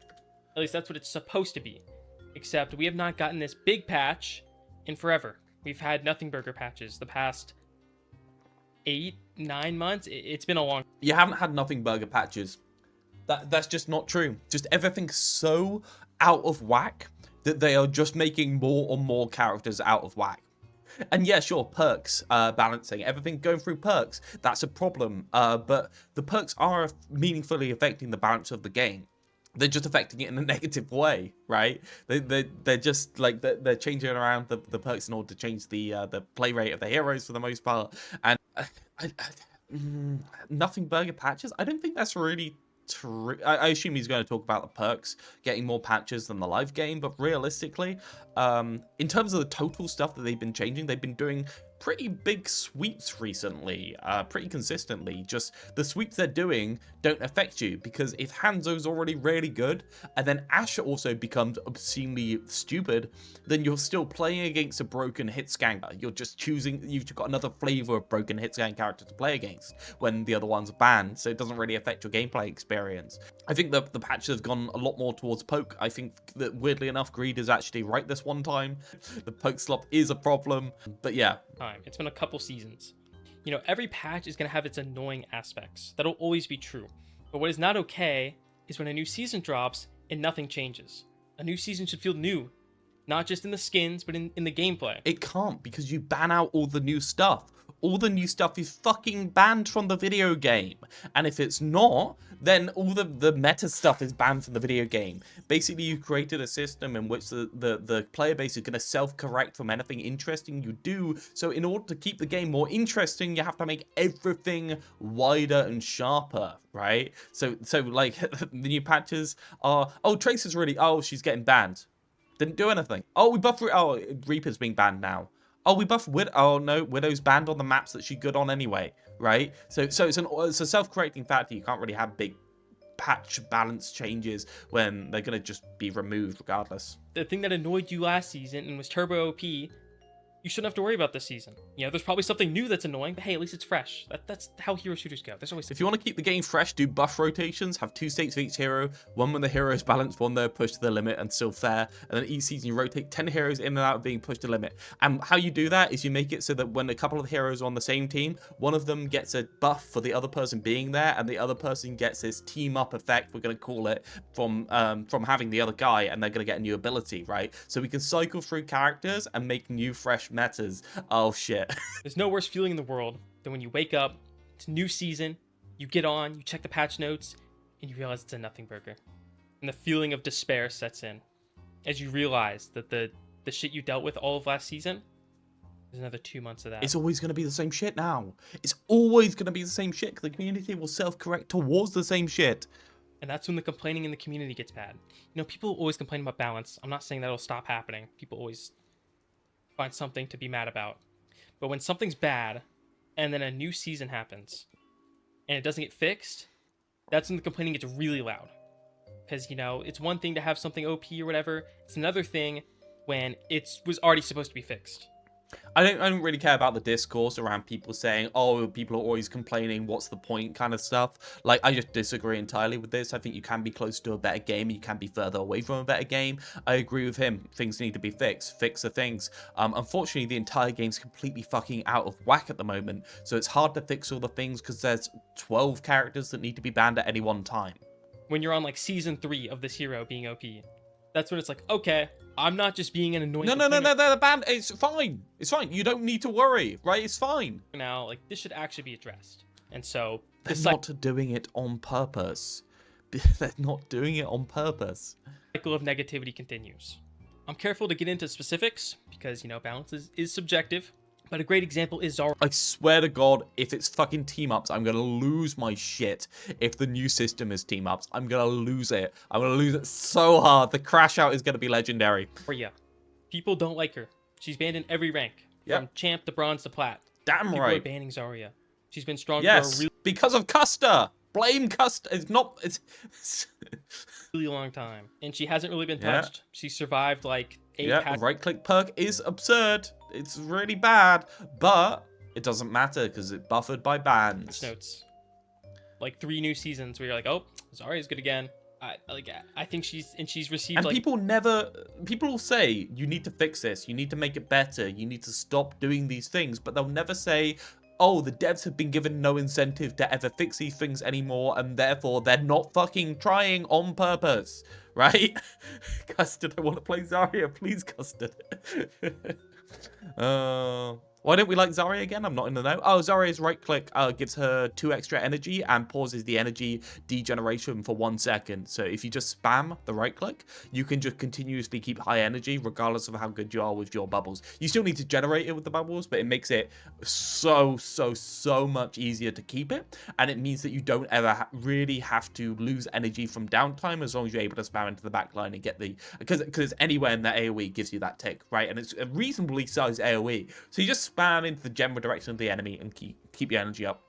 At least that's what it's supposed to be. Except we have not gotten this big patch in forever. We've had nothing burger patches the past 8-9 months. It's been a long. You haven't had nothing burger patches. That's just not true. Just everything's so out of whack that they are just making more and more characters out of whack. And yeah, sure, perks, balancing, everything going through perks, that's a problem. But the perks are meaningfully affecting the balance of the game. They're just affecting it in a negative way, right? They're just like they're changing around the perks in order to change the play rate of the heroes for the most part. And nothing burger patches. I don't think that's really true. I assume he's going to talk about the perks getting more patches than the live game, but realistically, in terms of the total stuff that they've been changing, they've been doing pretty big sweeps recently, pretty consistently. Just the sweeps they're doing don't affect you, because if Hanzo's already really good and then Asher also becomes obscenely stupid, then you're still playing against a broken hit scan. You're just choosing, you've got another flavor of broken hit scan character to play against when the other one's banned, so it doesn't really affect your gameplay experience. I think the patches have gone a lot more towards poke. I think that weirdly enough, Greed is actually right this one time. The poke slop is a problem, but yeah. It's been a couple seasons. You know, every patch is going to have its annoying aspects. That'll always be true. But what is not okay is when a new season drops and nothing changes. A new season should feel new, not just in the skins, but in the gameplay. It can't, because you ban out all the new stuff. All the new stuff is fucking banned from the video game. And if it's not, then all the meta stuff is banned from the video game. Basically, you created a system in which the player base is going to self-correct from anything interesting you do. So in order to keep the game more interesting, you have to make everything wider and sharper, right? So like, the new patches are, oh, Tracer's really, oh, she's getting banned. Didn't do anything. Oh, we buffed, oh, Reaper's being banned now. Oh, we buffed Widow. Oh no, Widow's banned on the maps that she's good on anyway, right? So it's a self-correcting factor. You can't really have big patch balance changes when they're gonna just be removed regardless. The thing that annoyed you last season and was turbo OP, you shouldn't have to worry about this season. You know, there's probably something new that's annoying, but hey, at least it's fresh. That's how hero shooters go. There's always. If you want to keep the game fresh, do buff rotations. Have 2 states for each hero. One when the hero is balanced, one they're pushed to the limit and still fair. And then each season you rotate 10 heroes in and out of being pushed to the limit. And how you do that is you make it so that when a couple of heroes are on the same team, one of them gets a buff for the other person being there, and the other person gets this team up effect, we're going to call it, from having the other guy, and they're going to get a new ability, right? So we can cycle through characters and make new fresh metas. Oh shit. There's no worse feeling in the world than when you wake up, it's a new season, you get on, you check the patch notes, and you realize it's a nothing burger. And the feeling of despair sets in as you realize that the shit you dealt with all of last season, there's another 2 months of that. It's always going to be the same shit now. It's always going to be the same shit, because the community will self-correct towards the same shit. And that's when the complaining in the community gets bad. You know, people always complain about balance. I'm not saying that'll stop happening. People always find something to be mad about. But when something's bad, and then a new season happens, and it doesn't get fixed, that's when the complaining gets really loud. Because, you know, it's one thing to have something OP or whatever. It's another thing when it was already supposed to be fixed. I don't really care about the discourse around people saying, oh, people are always complaining, what's the point kind of stuff. Like, I just disagree entirely with this. I think you can be close to a better game. You can be further away from a better game. I agree with him. Things need to be fixed. Fix the things. Unfortunately, the entire game's completely fucking out of whack at the moment. So it's hard to fix all the things because there's 12 characters that need to be banned at any one time. When you're on, like, Season 3 of this hero being OP, that's when it's like, okay, I'm not just being an annoying No, the ban, it's fine. It's fine. You don't need to worry, right? It's fine. Now, like, this should actually be addressed. And so... They're not doing it on purpose. They're not doing it on purpose. Cycle of negativity continues. I'm careful to get into specifics, because, you know, balance is subjective. But a great example is Zarya. I swear to God, if it's fucking team-ups, I'm going to lose my shit. If the new system is team-ups, I'm going to lose it. I'm going to lose it so hard. The crash out is going to be legendary. Zarya. People don't like her. She's banned in every rank. From champ to bronze to plat. Damn People right. are banning Zarya. She's been strong for a because of Custer. Blame Custer. It's really long time. And she hasn't really been touched. She survived like 8 patches. Right-click perk is absurd. It's really bad, but it doesn't matter because it's buffered by bans. Notes. Like 3 new seasons where you're like, oh, Zarya's good again. I think she's received. And like, people will say you need to fix this, you need to make it better, you need to stop doing these things, but they'll never say, oh, the devs have been given no incentive to ever fix these things anymore, and therefore they're not fucking trying on purpose, right? Custard, I want to play Zarya, please, Custard. Why don't we like Zarya again? I'm not in the know. Oh, Zarya's right click gives her 2 extra energy and pauses the energy degeneration for 1 second. So if you just spam the right click, you can just continuously keep high energy regardless of how good you are with your bubbles. You still need to generate it with the bubbles, but it makes it so much easier to keep it. And it means that you don't ever really have to lose energy from downtime as long as you're able to spam into the back line and get the... Because anywhere in the AoE gives you that tick, right? And it's a reasonably sized AoE. So you just spam into the general direction of the enemy and keep your energy up.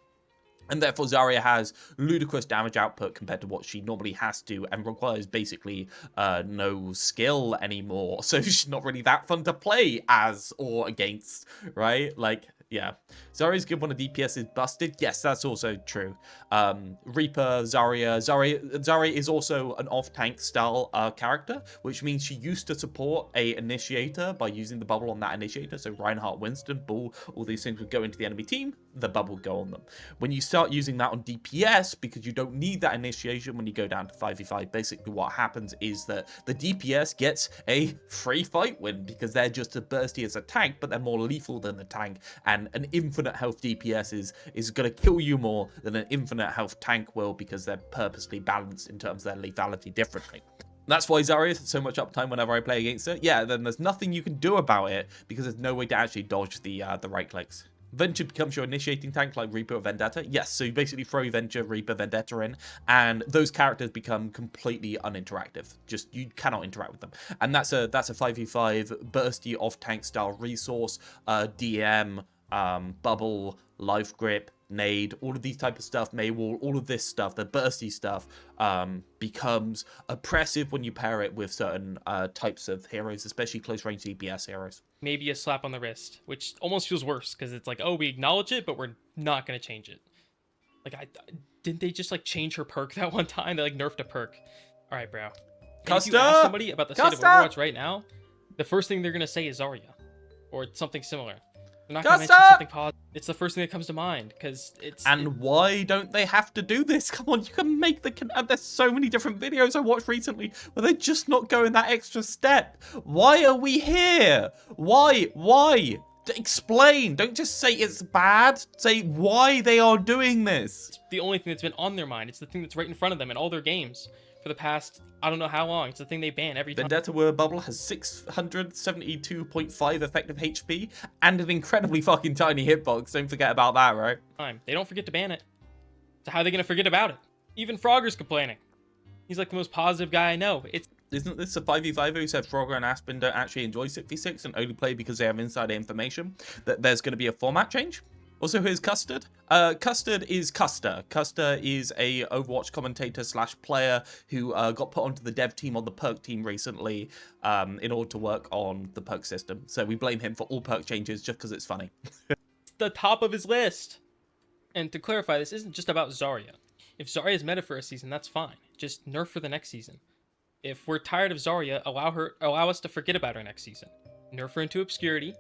And therefore, Zarya has ludicrous damage output compared to what she normally has to and requires basically no skill anymore. So she's not really that fun to play as or against, right? Like, yeah. Zarya's good when a DPS is busted. Yes, that's also true. Reaper, Zarya is also an off-tank style character, which means she used to support a initiator by using the bubble on that initiator. So Reinhardt, Winston, Bull, all these things would go into the enemy team. The bubble would go on them. When you start using that on DPS, because you don't need that initiation when you go down to 5v5, basically what happens is that the DPS gets a free fight win because they're just as bursty as a tank, but they're more lethal than the tank. And an infinite health DPS is going to kill you more than an infinite health tank will because they're purposely balanced in terms of their lethality differently. That's why Zarya has so much uptime whenever I play against her. Yeah, then there's nothing you can do about it because there's no way to actually dodge the right clicks. Venture becomes your initiating tank like Reaper or Vendetta. Yes, so you basically throw Venture, Reaper, Vendetta in, and those characters become completely uninteractive. Just, you cannot interact with them. And that's a 5v5 bursty off-tank style resource, DM, bubble, life grip, nade, all of these type of stuff, Maywall, all of this stuff, the bursty stuff, becomes oppressive when you pair it with certain types of heroes, especially close-range DPS heroes. Maybe a slap on the wrist, which almost feels worse, because it's like, oh, we acknowledge it, but we're not going to change it. Like, didn't they just, like, change her perk that one time? They, like, nerfed a perk. All right, bro. And if you ask somebody about the state of Overwatch right now, the first thing they're going to say is Zarya, or something similar. They're not going to mention something positive. It's the first thing that comes to mind, because it's... And why don't they have to do this? Come on, you can make the... There's so many different videos I watched recently where they're just not going that extra step. Why are we here? Why? Explain. Don't just say it's bad. Say why they are doing this. It's the only thing that's been on their mind. It's the thing that's right in front of them in all their games for the past, I don't know how long. It's the thing they ban every time. Vendetta Word Bubble has 672.5 effective HP and an incredibly fucking tiny hitbox. Don't forget about that, right? They don't forget to ban it. So how are they going to forget about it? Even Frogger's complaining. He's like the most positive guy I know. Isn't this a 5v5 who said Frogger and Aspen don't actually enjoy 6v6 and only play because they have insider information that there's going to be a format change? Also, here's Custard. Custard is Custer. Custer is a Overwatch commentator / player who got put onto the dev team on the perk team recently in order to work on the perk system. So we blame him for all perk changes just because it's funny. The top of his list. And to clarify, this isn't just about Zarya. If Zarya is meta for a season, that's fine. Just nerf for the next season. If we're tired of Zarya, allow us to forget about her next season. Nerf her into obscurity,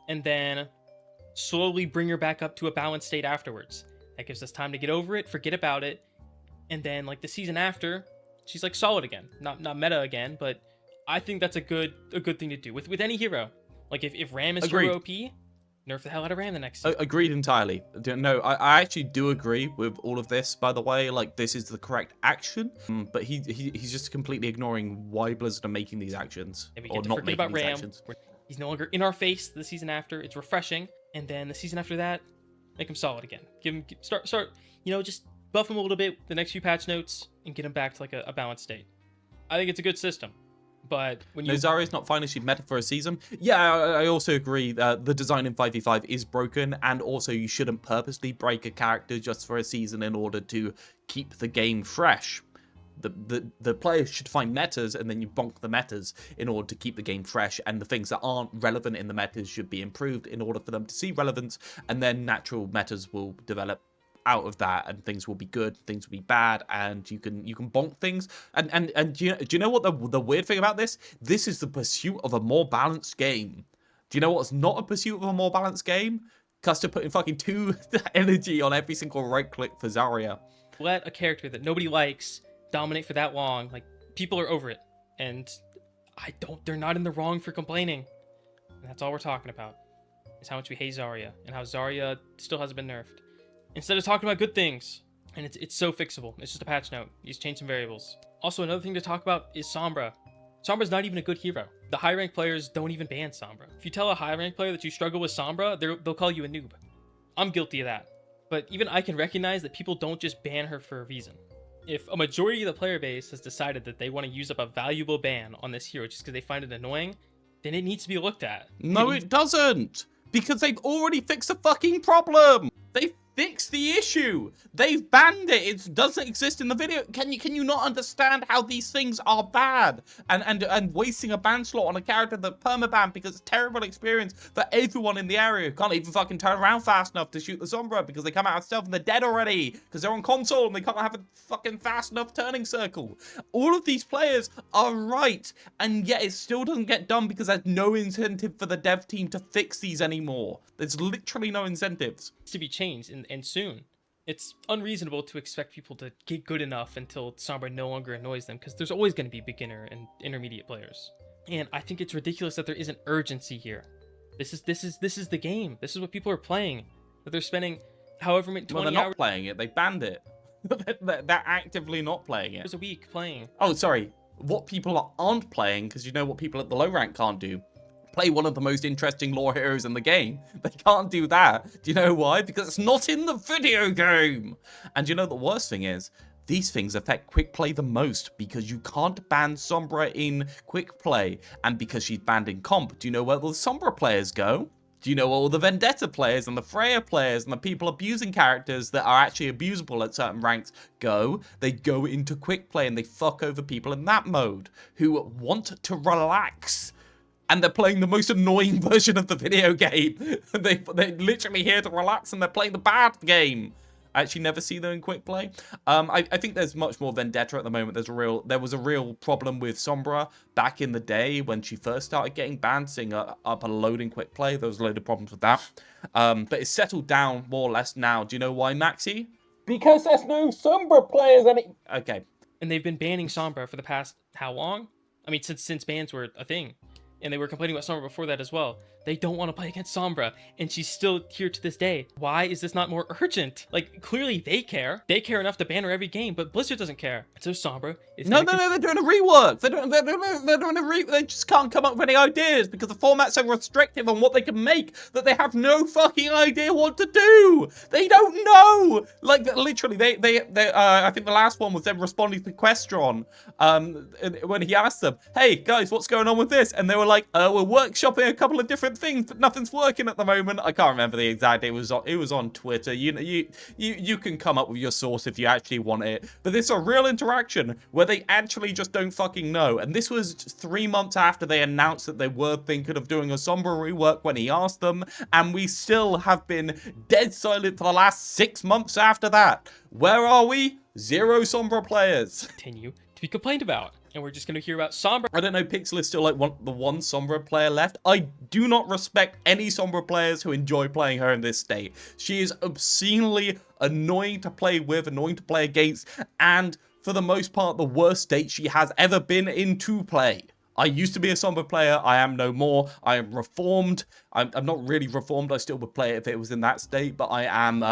and then slowly bring her back up to a balanced state afterwards. That gives us time to get over it, forget about it, and then like the season after, she's like solid again. Not meta again, but I think that's a good thing to do with any hero. Like if Ram is hero OP, nerf the hell out of Ram the next season. Agreed entirely. No, I actually do agree with all of this, by the way. Like, this is the correct action, but he's just completely ignoring why Blizzard are making these actions, And we or get to not forget making about these Ram. actions. He's no longer in our face the season after. It's refreshing, and then the season after that, make him solid again. Start. Just buff him a little bit the next few patch notes and get him back to like a balanced state. I think it's a good system. But when you... No, Zarya's not fine if she's meta for a season. Yeah, I also agree that the design in 5v5 is broken, and also you shouldn't purposely break a character just for a season in order to keep the game fresh. The players should find metas, and then you bonk the metas in order to keep the game fresh, and the things that aren't relevant in the metas should be improved in order for them to see relevance, and then natural metas will develop out of that, and things will be good, things will be bad, and you can bonk things. And do you know what the weird thing about this? This is the pursuit of a more balanced game. Do you know what's not a pursuit of a more balanced game? Custer putting fucking 2 energy on every single right click for Zarya. Let a character that nobody likes dominate for that long. Like, people are over it, and they're not in the wrong for complaining. And that's all we're talking about, is how much we hate Zarya, and how Zarya still hasn't been nerfed. Instead of talking about good things, and it's so fixable. It's just a patch note. You just change some variables. Also, another thing to talk about is Sombra. Sombra's not even a good hero. The high rank players don't even ban Sombra. If you tell a high rank player that you struggle with Sombra, they'll call you a noob. I'm guilty of that. But even I can recognize that people don't just ban her for a reason. If a majority of the player base has decided that they want to use up a valuable ban on this hero just because they find it annoying, then it needs to be looked at. No, it doesn't. Because they've already fixed the fucking problem. They've fixed the issue. They've banned it. It doesn't exist in the video. Can you not understand how these things are bad? And wasting a ban slot on a character that permaban because it's a terrible experience for everyone in the area who can't even fucking turn around fast enough to shoot the Sombra because they come out of stealth and they're dead already because they're on console and they can't have a fucking fast enough turning circle. All of these players are right, and yet it still doesn't get done because there's no incentive for the dev team to fix these anymore. There's literally no incentives. To be changed and soon. It's unreasonable to expect people to get good enough until Sombra no longer annoys them, because there's always going to be beginner and intermediate players. And I think it's ridiculous that there isn't urgency here. This is the game. This is what people are playing. That they're spending however many 20 Well, they're not hours playing it. They banned it. They're actively not playing it. a week playing. Oh, sorry. What people aren't playing, because you know what people at the low rank can't do? Play one of the most interesting lore heroes in the game. They can't do that. Do you know why? Because it's not in the video game. And you know the worst thing is, these things affect quick play the most because you can't ban Sombra in quick play, and because she's banned in comp. Do you know where the Sombra players go? Do you know where all the Vendetta players and the Freya players and the people abusing characters that are actually abusable at certain ranks go? They go into quick play and they fuck over people in that mode who want to relax. And they're playing the most annoying version of the video game. They're literally here to relax and they're playing the bad game. I actually never see them in quick play. I think there's much more Vendetta at the moment. There was a real problem with Sombra back in the day when she first started getting banned, seeing up a load in quick play. There was a load of problems with that. But it's settled down more or less now. Do you know why, Maxi? Because there's no Sombra players Okay. And they've been banning Sombra for the past how long? I mean, since bans were a thing. And they were complaining about Sombra before that as well. They don't want to play against Sombra, and she's still here to this day. Why is this not more urgent? Like, clearly they care. They care enough to ban her every game, but Blizzard doesn't care. And so Sombra is... No, they're doing a rework. They just can't come up with any ideas because the format's so restrictive on what they can make that they have no fucking idea what to do. They don't know. Like, literally, I think the last one was them responding to Questron when he asked them, hey, guys, what's going on with this? And they were like, we're workshopping a couple of different different things, but nothing's working at the moment. I can't remember the exact. It was on Twitter. You can come up with your source if you actually want it. But this is a real interaction where they actually just don't fucking know. And this was 3 months after they announced that they were thinking of doing a Sombra rework when he asked them, and we still have been dead silent for the last 6 months after that. Where are we? 0 Sombra players. Continue to be complained about. And we're just going to hear about Sombra. I don't know, Pixel is still like the one Sombra player left. I do not respect any Sombra players who enjoy playing her in this state. She is obscenely annoying to play with, annoying to play against, and for the most part, the worst state she has ever been in to play. I used to be a Sombra player. I am no more. I am reformed. I'm not really reformed. I still would play it if it was in that state, but I am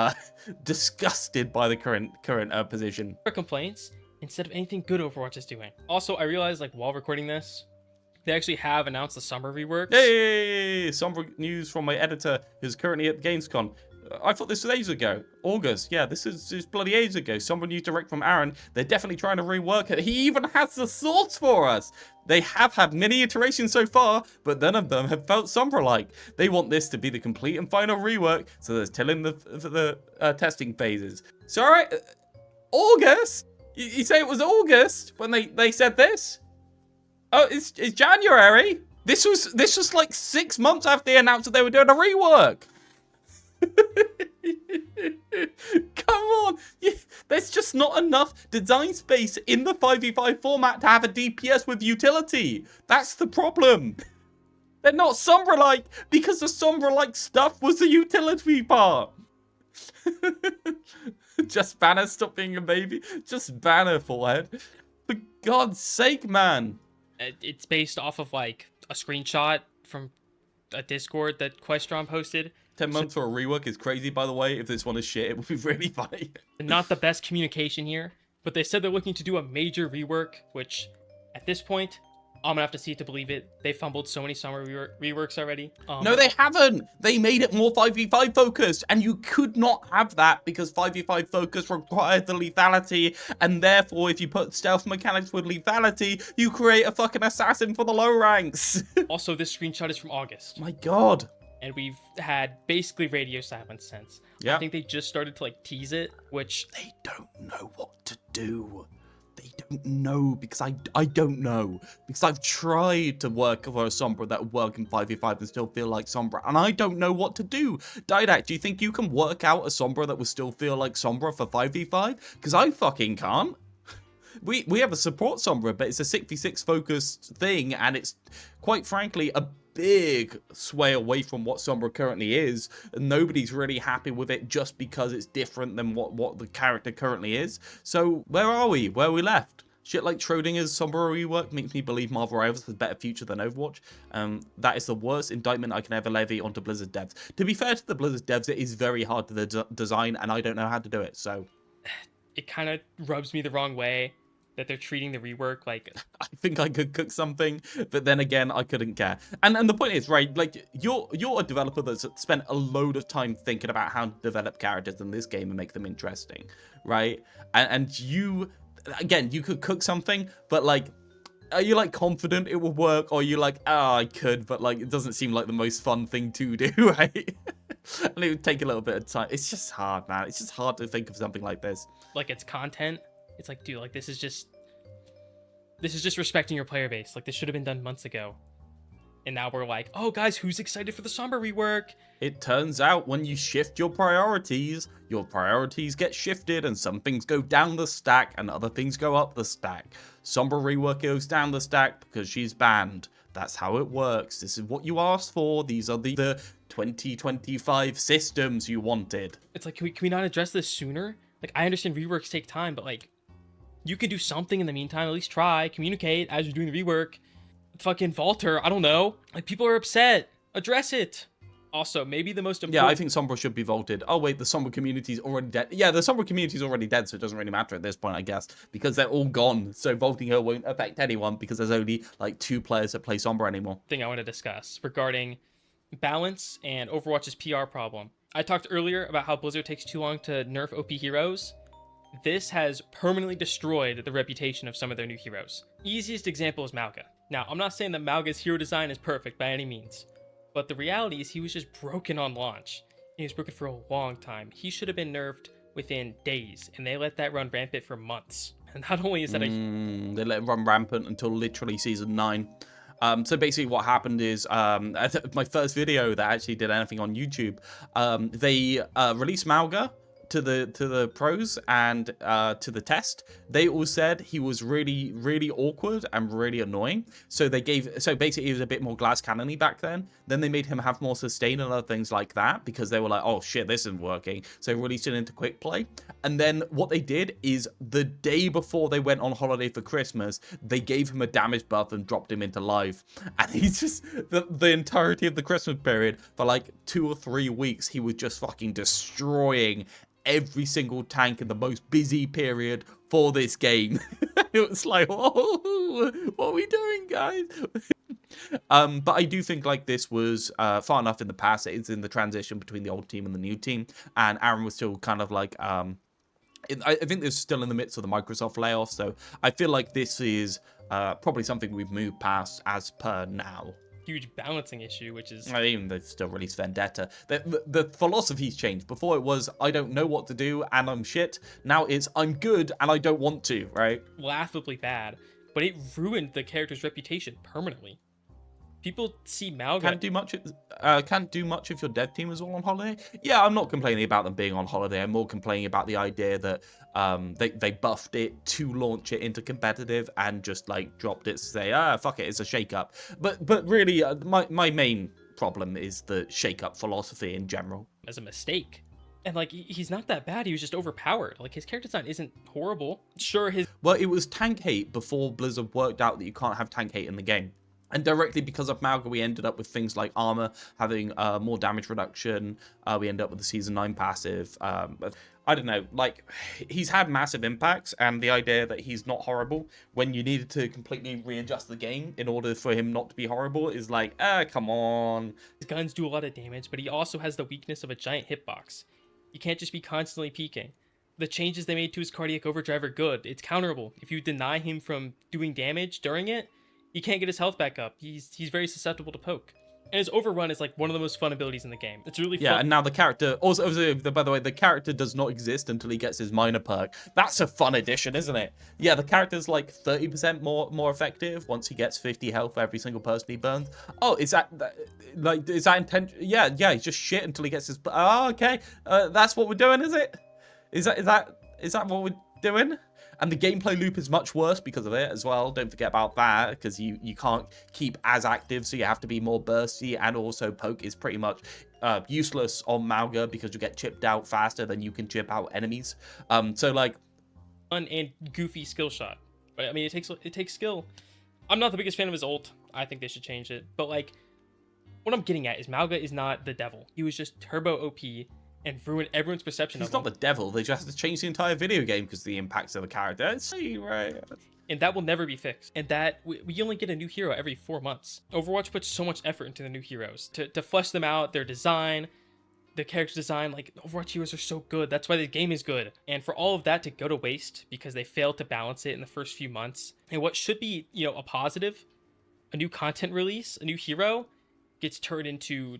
disgusted by the current position. Complaints instead of anything good Overwatch is doing. Also, I realized, like, while recording this, they actually have announced the Sombra reworks. Hey, Sombra news from my editor who's currently at Gamescom. I thought this was ages ago. August. Yeah, this is bloody ages ago. Sombra news direct from Aaron. They're definitely trying to rework it. He even has the source for us. They have had many iterations so far, but none of them have felt Sombra-like. They want this to be the complete and final rework, so they're still in the testing phases. So, all right, August? You say it was August when they said this? Oh, it's January. This was like 6 months after they announced that they were doing a rework. Come on, there's just not enough design space in the 5v5 format to have a DPS with utility. That's the problem. They're not Sombra-like because the Sombra-like stuff was the utility part. Just Banner, stop being a baby. Just Banner, forehead. For God's sake, man. It's based off of, like, a screenshot from a Discord that Questron posted. 10 months for a rework is crazy, by the way. If this one is shit, it would be really funny. Not the best communication here, but they said they're looking to do a major rework, which, at this point, I'm gonna have to see it to believe it. They fumbled so many summer reworks already. No, they haven't. They made it more 5v5 focused, and you could not have that because 5v5 focus required the lethality, and therefore, if you put stealth mechanics with lethality, you create a fucking assassin for the low ranks. Also, this screenshot is from August. My God. And we've had basically radio silence since. Yeah. I think they just started to, like, tease it, which... They don't know what to do. They don't know because I don't know. Because I've tried to work for a Sombra that will work in 5v5 and still feel like Sombra, and I don't know what to do. Didact, do you think you can work out a Sombra that will still feel like Sombra for 5v5? Because I fucking can't. We have a support Sombra, but it's a 6v6 focused thing, and it's, quite frankly, a big sway away from what Sombra currently is, and nobody's really happy with it just because it's different than what the character currently is. So where are we? Where are we left? Shit like Schrodinger's Sombra rework makes me believe Marvel Rivals has a better future than Overwatch. That is the worst indictment I can ever levy onto Blizzard devs. To be fair to the Blizzard devs, it is very hard to design, and I don't know how to do it, so... It kind of rubs me the wrong way that they're treating the rework like... I think I could cook something, but then again, I couldn't care. And the point is, right, like, you're a developer that's spent a load of time thinking about how to develop characters in this game and make them interesting, right? And you, again, you could cook something, but, like, are you, like, confident it will work? Or are you like, oh, I could, but, like, it doesn't seem like the most fun thing to do, right? And it would take a little bit of time. It's just hard, man. It's just hard to think of something like this. Like, it's content. It's like, dude, like, this is just respecting your player base. Like, this should have been done months ago. And now we're like, oh, guys, who's excited for the Sombra rework? It turns out when you shift your priorities get shifted, and some things go down the stack and other things go up the stack. Sombra rework goes down the stack because she's banned. That's how it works. This is what you asked for. These are the 2025 systems you wanted. It's like, can we not address this sooner? Like, I understand reworks take time, but, like, you could do something in the meantime. At least try, communicate as you're doing the rework. Fucking falter, I don't know. Like, people are upset. Address it. Also, maybe the most important... Yeah, I think Sombra should be vaulted. Oh, wait, the Sombra community's already dead. Yeah, the Sombra community's already dead, so it doesn't really matter at this point, I guess, because they're all gone. So vaulting her won't affect anyone because there's only, like, 2 players that play Sombra anymore. Thing I want to discuss regarding balance and Overwatch's PR problem. I talked earlier about how Blizzard takes too long to nerf OP heroes. This has permanently destroyed the reputation of some of their new heroes. Easiest example is Malga. Now, I'm not saying that Malga's hero design is perfect by any means, But the reality is he was just broken on launch. He was broken for a long time. He should have been nerfed within days, and they let that run rampant for months. And not only is that they let it run rampant until literally season 9. So basically what happened is my first video that actually did anything on YouTube, they released Malga to the pros and to the test. They all said he was really awkward and really annoying. So basically he was a bit more glass cannony back then. Then they made him have more sustain and other things like that because they were like, oh shit, this isn't working. So they released it into quick play. And then what they did is the day before they went on holiday for Christmas, they gave him a damage buff and dropped him into live. And he's just the entirety of the Christmas period for like 2 or 3 weeks, he was just fucking destroying every single tank in the most busy period for this game. It was like, oh, what are we doing, guys? But I do think like this was far enough in the past. It's in the transition between the old team and the new team, and Aaron was still kind of like I think this is still in the midst of the Microsoft layoff, so I feel like this is probably something we've moved past as per now. Huge balancing issue, which is... I mean, they've still released Vendetta. The philosophy's changed. Before it was, I don't know what to do and I'm shit. Now it's, I'm good and I don't want to, right? Laughably bad, but it ruined the character's reputation permanently. People see Malga... Can't do much if your dev team is all on holiday. Yeah, I'm not complaining about them being on holiday. I'm more complaining about the idea that they buffed it to launch it into competitive and just like dropped it to say, fuck it, it's a shake-up. But really, my main problem is the shake-up philosophy in general. As a mistake. And like, he's not that bad, he was just overpowered. Like, his character design isn't horrible. Sure, Well, it was tank hate before Blizzard worked out that you can't have tank hate in the game. And directly because of Malga, we ended up with things like armor having more damage reduction. We ended up with the Season 9 passive. I don't know, like, he's had massive impacts, and the idea that he's not horrible when you needed to completely readjust the game in order for him not to be horrible is like, come on. His guns do a lot of damage, but he also has the weakness of a giant hitbox. You can't just be constantly peeking. The changes they made to his cardiac overdrive are good. It's counterable. If you deny him from doing damage during it, he can't get his health back up. He's very susceptible to poke. And his overrun is like one of the most fun abilities in the game. It's really fun. Yeah, and now the character... Also, by the way, the character does not exist until he gets his minor perk. That's a fun addition, isn't it? Yeah, the character's like 30% more effective once he gets 50 health for every single person he burns. Oh, is that intention? Yeah, he's just shit until he gets his... Oh, okay. That's what we're doing, is it? Is that what we're doing? And the gameplay loop is much worse because of it as well. Don't forget about that, because you can't keep as active, so you have to be more bursty, and also poke is pretty much useless on Malga because you get chipped out faster than you can chip out enemies. So like... Fun and goofy skill shot. But I mean, it takes skill. I'm not the biggest fan of his ult. I think they should change it. But like, what I'm getting at is Malga is not the devil. He was just turbo OP and ruin everyone's perception of him. He's not the devil. They just have to change the entire video game because of the impacts of the character. It's right. And that will never be fixed. And that we only get a new hero every 4 months. Overwatch puts so much effort into the new heroes to flesh them out, their design, the character design. Like, Overwatch heroes are so good. That's why the game is good. And for all of that to go to waste because they failed to balance it in the first few months, and what should be, a positive, a new content release, a new hero, gets turned into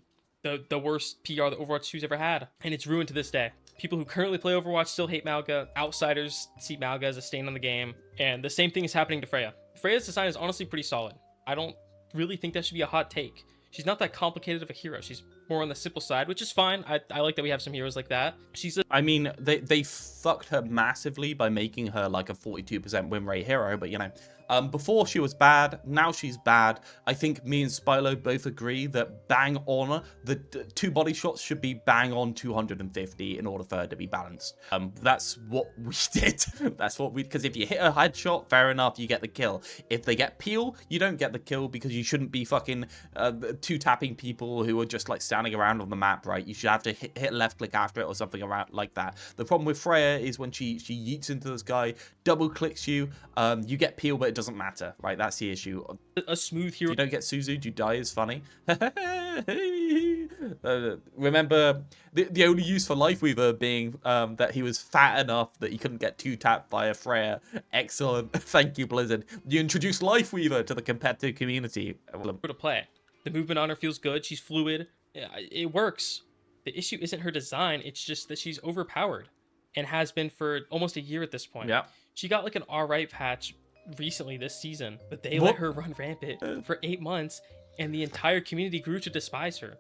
the worst PR that Overwatch 2's ever had. And it's ruined to this day. People who currently play Overwatch still hate Malga. Outsiders see Malga as a stain on the game. And the same thing is happening to Freya. Freya's design is honestly pretty solid. I don't really think that should be a hot take. She's not that complicated of a hero. She's more on the simple side, which is fine. I like that we have some heroes like that. I mean, they fucked her massively by making her like a 42% win rate hero, but before she was bad, now she's bad. I think me and Spylo both agree that bang on, the 2 body shots should be bang on 250 in order for her to be balanced. That's what we did. That's what because if you hit a headshot, fair enough, you get the kill. If they get peel, you don't get the kill because you shouldn't be fucking 2-tapping people who are just like standing around on the map, right? You should have to hit left click after it or something around like that. The problem with Freya is when she yeets into this guy, double clicks you, you get peel, but it doesn't matter, right? That's the issue. A smooth hero. You don't get Suzu, you die is funny. Remember the only use for Lifeweaver being that he was fat enough that he couldn't get 2-tapped by a Freya. Excellent. Thank you, Blizzard. You introduced Lifeweaver to the competitive community. To play. The movement on her feels good. She's fluid. It works. The issue isn't her design. It's just that she's overpowered and has been for almost a year at this point. Yeah. She got like an alright patch recently this season, but they What? let her run rampant for 8 months, and the entire community grew to despise her.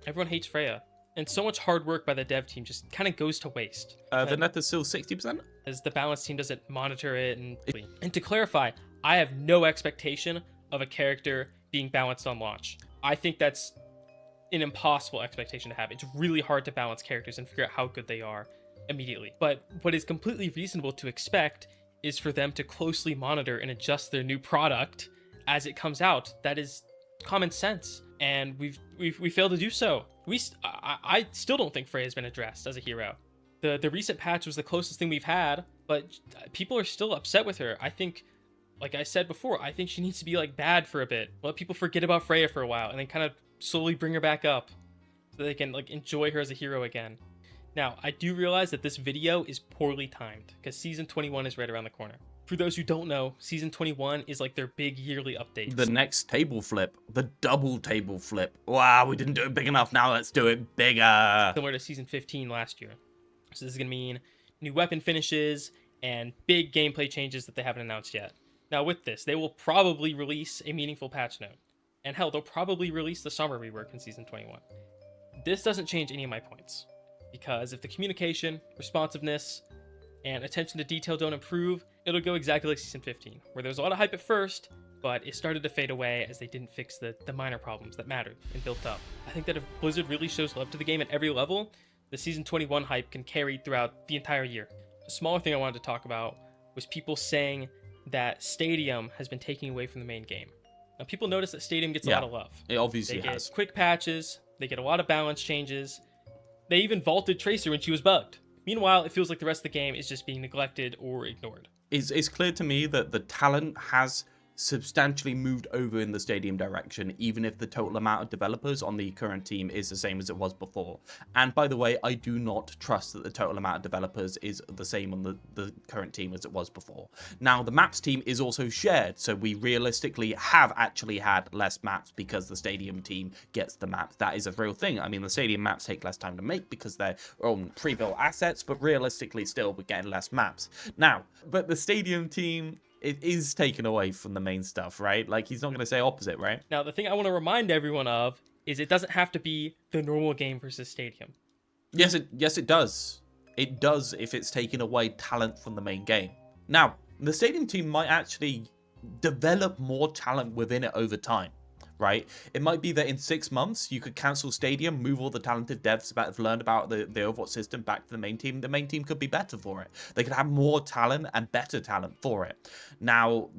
Everyone hates Freya, and so much hard work by the dev team just kind of goes to waste. The net is still 60%? As the balance team doesn't monitor it. And to clarify, I have no expectation of a character being balanced on launch. I think that's an impossible expectation to have. It's really hard to balance characters and figure out how good they are immediately. But what is completely reasonable to expect is for them to closely monitor and adjust their new product as it comes out. That is common sense, and we failed to do so. I still don't think Freya's been addressed as a hero. The recent patch was the closest thing we've had, but people are still upset with her. I think, like I said before, I think she needs to be like bad for a bit. Let people forget about Freya for a while, and then kind of slowly bring her back up so they can like enjoy her as a hero again. Now, I do realize that this video is poorly timed because season 21 is right around the corner. For those who don't know, season 21 is like their big yearly update. The next table flip, the double table flip. Wow, we didn't do it big enough. Now let's do it bigger. Similar to season 15 last year. So this is going to mean new weapon finishes and big gameplay changes that they haven't announced yet. Now with this, they will probably release a meaningful patch note. And hell, they'll probably release the summer rework in season 21. This doesn't change any of my points, because if the communication, responsiveness, and attention to detail don't improve, it'll go exactly like season 15, where there was a lot of hype at first, but it started to fade away as they didn't fix the minor problems that mattered and built up. I think that if Blizzard really shows love to the game at every level, the season 21 hype can carry throughout the entire year. A smaller thing I wanted to talk about was people saying that Stadium has been taking away from the main game. Now, people notice that Stadium gets a lot of love. It obviously They has. get quick patches, they get a lot of balance changes. They even vaulted Tracer when she was bugged. Meanwhile, it feels like the rest of the game is just being neglected or ignored. It's clear to me that the talent has substantially moved over in the Stadium direction, even if the total amount of developers on the current team is the same as it was before. And by the way, I do not trust that the total amount of developers is the same on the current team as it was before. Now, the maps team is also shared, so we realistically have actually had less maps because the Stadium team gets the maps. That is a real thing. I mean, the Stadium maps take less time to make because they're on pre-built assets, but realistically still we're getting less maps. Now, but the Stadium team, it is taken away from the main stuff, right? Like, he's not going to say opposite, right? Now, the thing I want to remind everyone of is it doesn't have to be the normal game versus Stadium. Yes, it does. It does if it's taking away talent from the main game. Now, the Stadium team might actually develop more talent within it over time, right? It might be that in 6 months, you could cancel Stadium, move all the talented devs that have learned about the Overwatch system back to the main team. The main team could be better for it. They could have more talent and better talent for it. Now,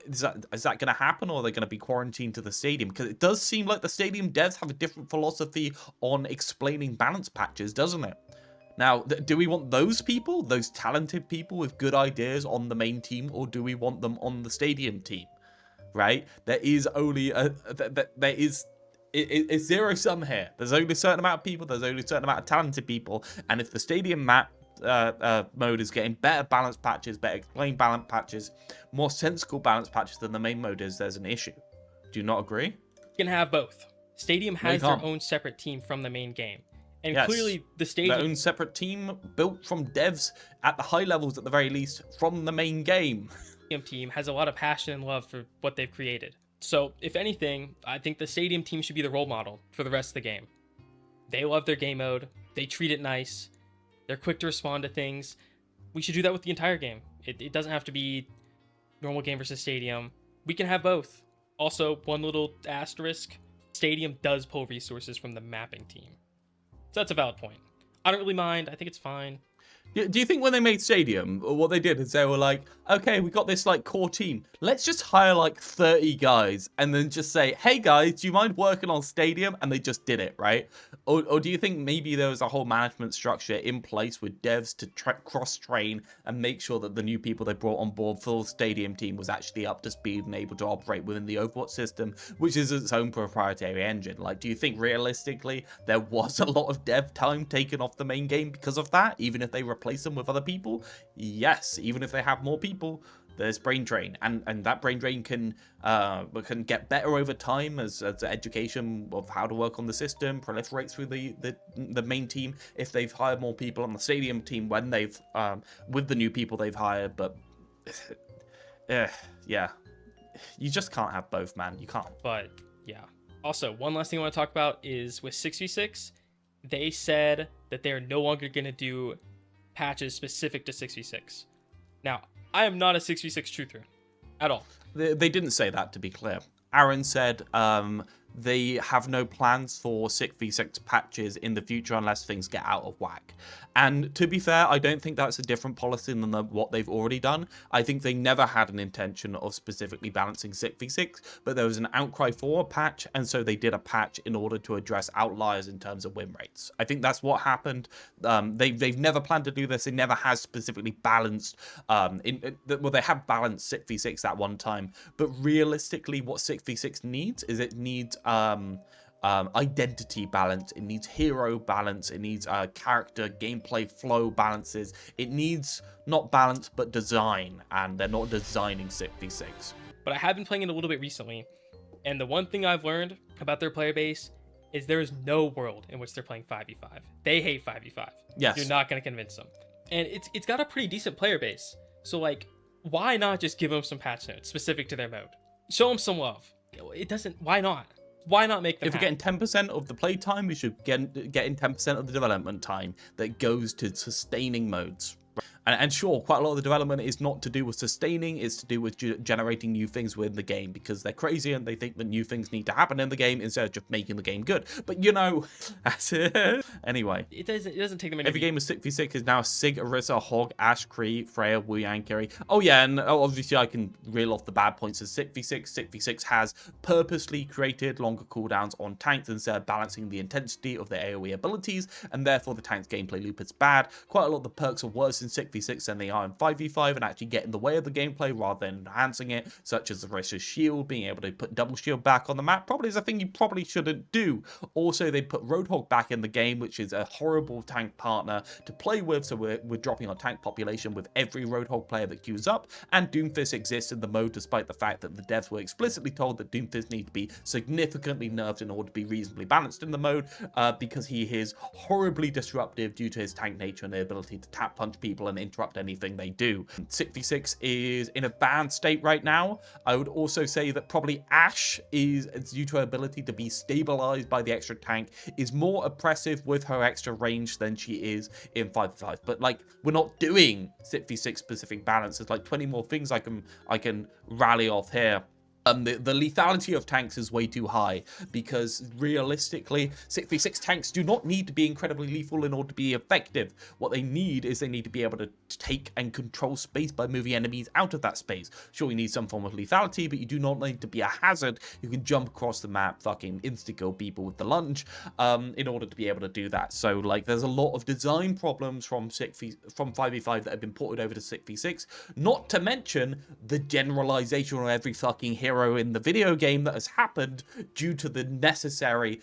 is that going to happen, or are they going to be quarantined to the Stadium? Because it does seem like the Stadium devs have a different philosophy on explaining balance patches, doesn't it? Now, do we want those people, those talented people with good ideas on the main team, or do we want them on the Stadium team? Right? There is only it's zero sum here. There's only a certain amount of people. There's only a certain amount of talented people. And if the Stadium map mode is getting better balance patches, better explained balance patches, more sensible balance patches than the main mode is, there's an issue. Do you not agree? You can have both. Stadium has their own separate team from the main game. And clearly the Stadium... Their own separate team built from devs at the high levels at the very least from the main game. Team has a lot of passion and love for what they've created. So, if anything, I think the Stadium team should be the role model for the rest of the game. They love their game mode. They treat it nice. They're quick to respond to things. We should do that with the entire game. It doesn't have to be normal game versus Stadium. We can have both. Also, one little asterisk, Stadium does pull resources from the mapping team. So that's a valid point. I don't really mind. I think it's fine. Do you think when they made Stadium, what they did is they were like, okay, we got this like core team. Let's just hire like 30 guys and then just say, hey guys, do you mind working on Stadium? And they just did it, right? Or do you think maybe there was a whole management structure in place with devs to cross-train and make sure that the new people they brought on board for the Stadium team was actually up to speed and able to operate within the Overwatch system, which is its own proprietary engine? Like, do you think realistically there was a lot of dev time taken off the main game because of that, even if they replace them with other people? Yes, even if they have more people, There's brain drain, and that brain drain can get better over time as the education of how to work on the system proliferates through the main team if they've hired more people on the stadium team when they've with the new people they've hired. But yeah, you just can't have both, man. You can't. But yeah. Also, one last thing I want to talk about is with 6v6, they said that they're no longer going to do patches specific to 6v6. Now, I am not a 6v6 truther at all. They didn't say that, to be clear. Aaron said they have no plans for 6v6 patches in the future unless things get out of whack. And to be fair, I don't think that's a different policy than what they've already done. I think they never had an intention of specifically balancing 6v6, but there was an outcry for a patch, and so they did a patch in order to address outliers in terms of win rates. I think that's what happened. They've never planned to do this. It never has specifically balanced. Well, they have balanced 6v6 at one time, but realistically, what 6v6 needs is it needs identity balance, it needs hero balance, it needs character gameplay flow balances. It needs not balance but design, and they're not designing 6v6. But I have been playing it a little bit recently, and the one thing I've learned about their player base is there is no world in which they're playing 5v5. They hate 5v5. Yes. You're not going to convince them. And it's got a pretty decent player base. So like, why not just give them some patch notes specific to their mode? Show them some love. It doesn't, why not? Why not make them If we're getting 10% of the play time, we should getting 10% of the development time that goes to sustaining modes. And sure, quite a lot of the development is not to do with sustaining, it's to do with generating new things within the game, because they're crazy and they think that new things need to happen in the game instead of just making the game good. But you know, that's it. Anyway. It doesn't take them Every game of 6v6 is now Sig, Orisa, Hog, Ashe, Kree, Freya, Wu Yang, Kiri. Oh yeah, and obviously I can reel off the bad points of 6v6. 6v6 has purposely created longer cooldowns on tanks instead of balancing the intensity of their AoE abilities, and therefore the tank's gameplay loop is bad. Quite a lot of the perks are worse in 6v6 than they are in 5v5 and actually get in the way of the gameplay rather than enhancing it, such as the Orisa's shield, being able to put double shield back on the map probably is a thing you probably shouldn't do. Also, they put Roadhog back in the game, which is a horrible tank partner to play with, so we're dropping our tank population with every Roadhog player that queues up, and Doomfist exists in the mode despite the fact that the devs were explicitly told that Doomfist needs to be significantly nerfed in order to be reasonably balanced in the mode, because he is horribly disruptive due to his tank nature and the ability to tap punch people and interrupt anything they do. 6v6 is in a bad state right now. I would also say that probably Ashe is, due to her ability to be stabilized by the extra tank, is more oppressive with her extra range than she is in 5v5. But like, we're not doing 6v6 specific balance. There's like 20 more things I can rally off here. The lethality of tanks is way too high, because realistically 6v6 tanks do not need to be incredibly lethal in order to be effective. What they need is they need to be able to take and control space by moving enemies out of that space. Sure, you need some form of lethality, but you do not need to be a hazard. You can jump across the map, fucking insta-kill people with the lunge, in order to be able to do that. So like, there's a lot of design problems from 5v5 that have been ported over to 6v6, not to mention the generalization of every fucking hero in the video game that has happened due to the necessary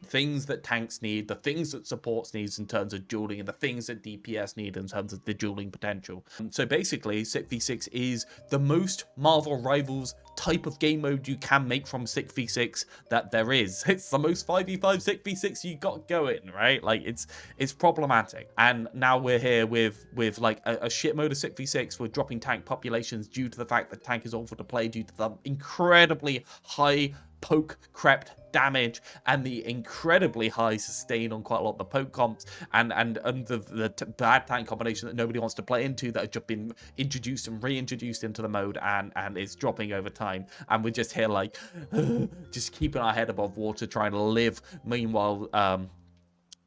things that tanks need, the things that supports needs in terms of dueling, and the things that DPS need in terms of the dueling potential. So basically 6v6 is the most Marvel Rivals type of game mode you can make from 6v6 that there is. It's the most 5v5 6v6 you got going, right? Like, it's problematic. And now we're here with like a shit mode of 6v6. We're dropping tank populations due to the fact that tank is awful to play due to the incredibly high poke crept damage and the incredibly high sustain on quite a lot of the poke comps, and the bad tank combination that nobody wants to play into that have just been introduced and reintroduced into the mode, and it's dropping over time, and we're just here like just keeping our head above water trying to live. Meanwhile,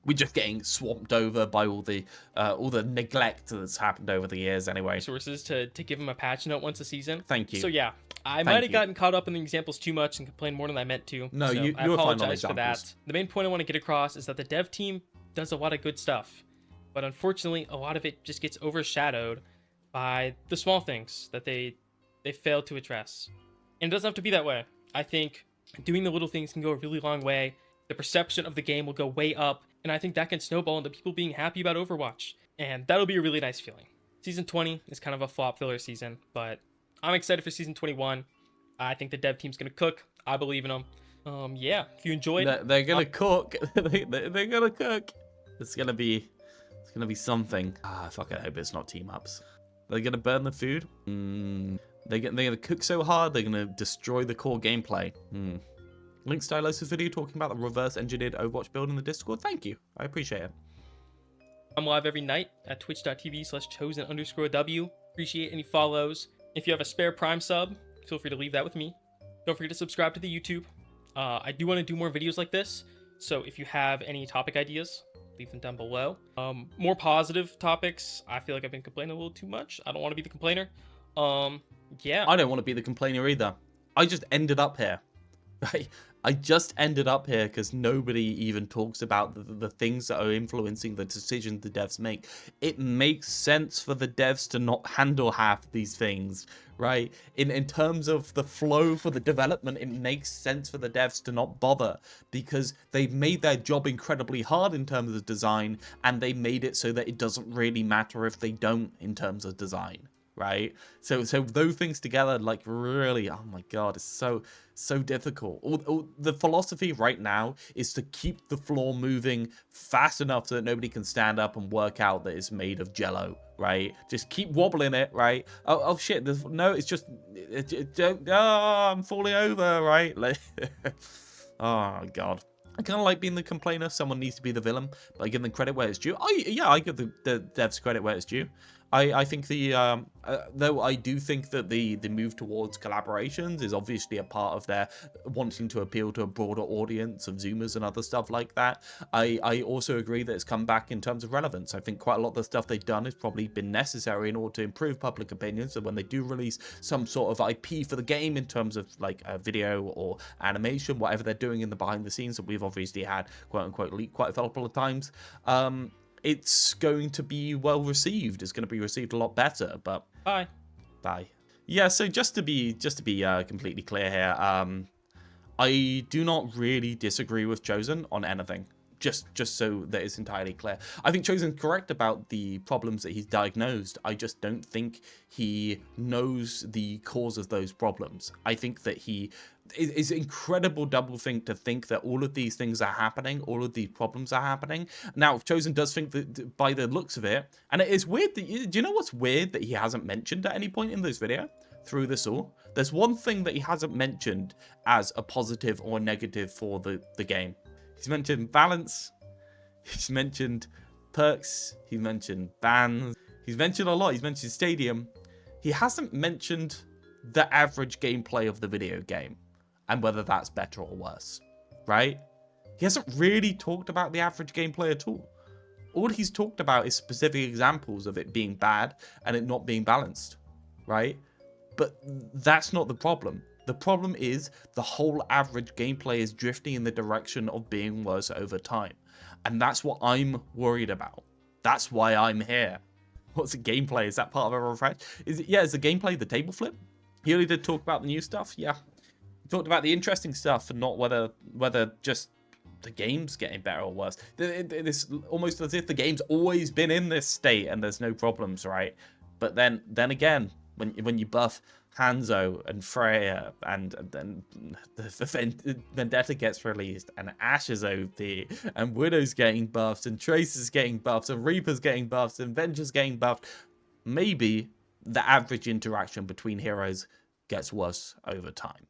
we're just getting swamped over by all the neglect that's happened over the years anyway. Resources to give them a patch note once a season. Thank you. So yeah, I might have gotten caught up in the examples too much and complained more than I meant to. No, so you I were fine on apologize for examples. that. The main point I want to get across is that the dev team does a lot of good stuff, but unfortunately, a lot of it just gets overshadowed by the small things that they fail to address. And it doesn't have to be that way. I think doing the little things can go a really long way. The perception of the game will go way up, and I think that can snowball into people being happy about Overwatch, and that'll be a really nice feeling. Season 20 is kind of a flop filler season, but I'm excited for season 21. I think the dev team's gonna cook. I believe in them. Yeah, if you enjoyed, They're gonna cook. They're gonna cook. It's gonna be something. I fucking hope it's not team ups. They're gonna burn the food. They're gonna cook so hard they're gonna destroy the core gameplay. Link Stylosis video talking about the reverse engineered Overwatch build in the Discord. Thank you. I appreciate it. I'm live every night at twitch.tv/chosen_W. Appreciate any follows. If you have a spare Prime sub, feel free to leave that with me. Don't forget to subscribe to the YouTube. I do want to do more videos like this, so if you have any topic ideas, leave them down below. More positive topics. I feel like I've been complaining a little too much. I don't want to be the complainer. Yeah. I don't want to be the complainer either. I just ended up here. Right? I just ended up here because nobody even talks about the things that are influencing the decisions the devs make. It makes sense for the devs to not handle half these things, right? In terms of the flow for the development, it makes sense for the devs to not bother because they've made their job incredibly hard in terms of design, and they made it so that it doesn't really matter if they don't in terms of design. Right, so those things together, like, really, oh my god, it's so difficult. The philosophy right now is to keep the floor moving fast enough so that nobody can stand up and work out that it's made of jello, right? Just keep wobbling it, right? Oh shit, no, it's just I'm falling over, right? Like, oh god. I kind of like being the complainer. Someone needs to be the villain, but I give them credit where it's due. I give the devs credit where it's due. I think though I do think that the move towards collaborations is obviously a part of their wanting to appeal to a broader audience of Zoomers and other stuff like that. I also agree that it's come back in terms of relevance. I think quite a lot of the stuff they've done has probably been necessary in order to improve public opinion. So when they do release some sort of IP for the game in terms of like a video or animation, whatever they're doing in the behind the scenes that we've obviously had quote unquote leaked quite a couple of times, it's going to be well received. It's going to be received a lot better. But bye. Yeah. So just to be completely clear here, I do not really disagree with Chosen on anything. Just so that it's entirely clear, I think Chosen's correct about the problems that he's diagnosed. I just don't think he knows the cause of those problems. I think that it's incredible doublethink to think that all of these things are happening, all of these problems are happening. Now, Chosen does think that by the looks of it, and it is weird that do you know what's weird that he hasn't mentioned at any point in this video through this all? There's one thing that he hasn't mentioned as a positive or negative for the game. He's mentioned balance, he's mentioned perks, he's mentioned bans, he's mentioned a lot, he's mentioned stadium. He hasn't mentioned the average gameplay of the video game and whether that's better or worse, right? He hasn't really talked about the average gameplay at all. All he's talked about is specific examples of it being bad and it not being balanced, right? But that's not the problem. The problem is the whole average gameplay is drifting in the direction of being worse over time. And that's what I'm worried about. That's why I'm here. What's the gameplay? Is that part of a refresh? Is the gameplay the table flip? He only did talk about the new stuff, yeah. He talked about the interesting stuff and not whether just the game's getting better or worse. It's almost as if the game's always been in this state and there's no problems, right? But then again, when you buff Hanzo and Freya, and then the Vendetta gets released, and Ashe is OP, and Widow's getting buffed, and Trace is getting buffed, and Reaper's getting buffed, and Venture's getting buffed, maybe the average interaction between heroes gets worse over time.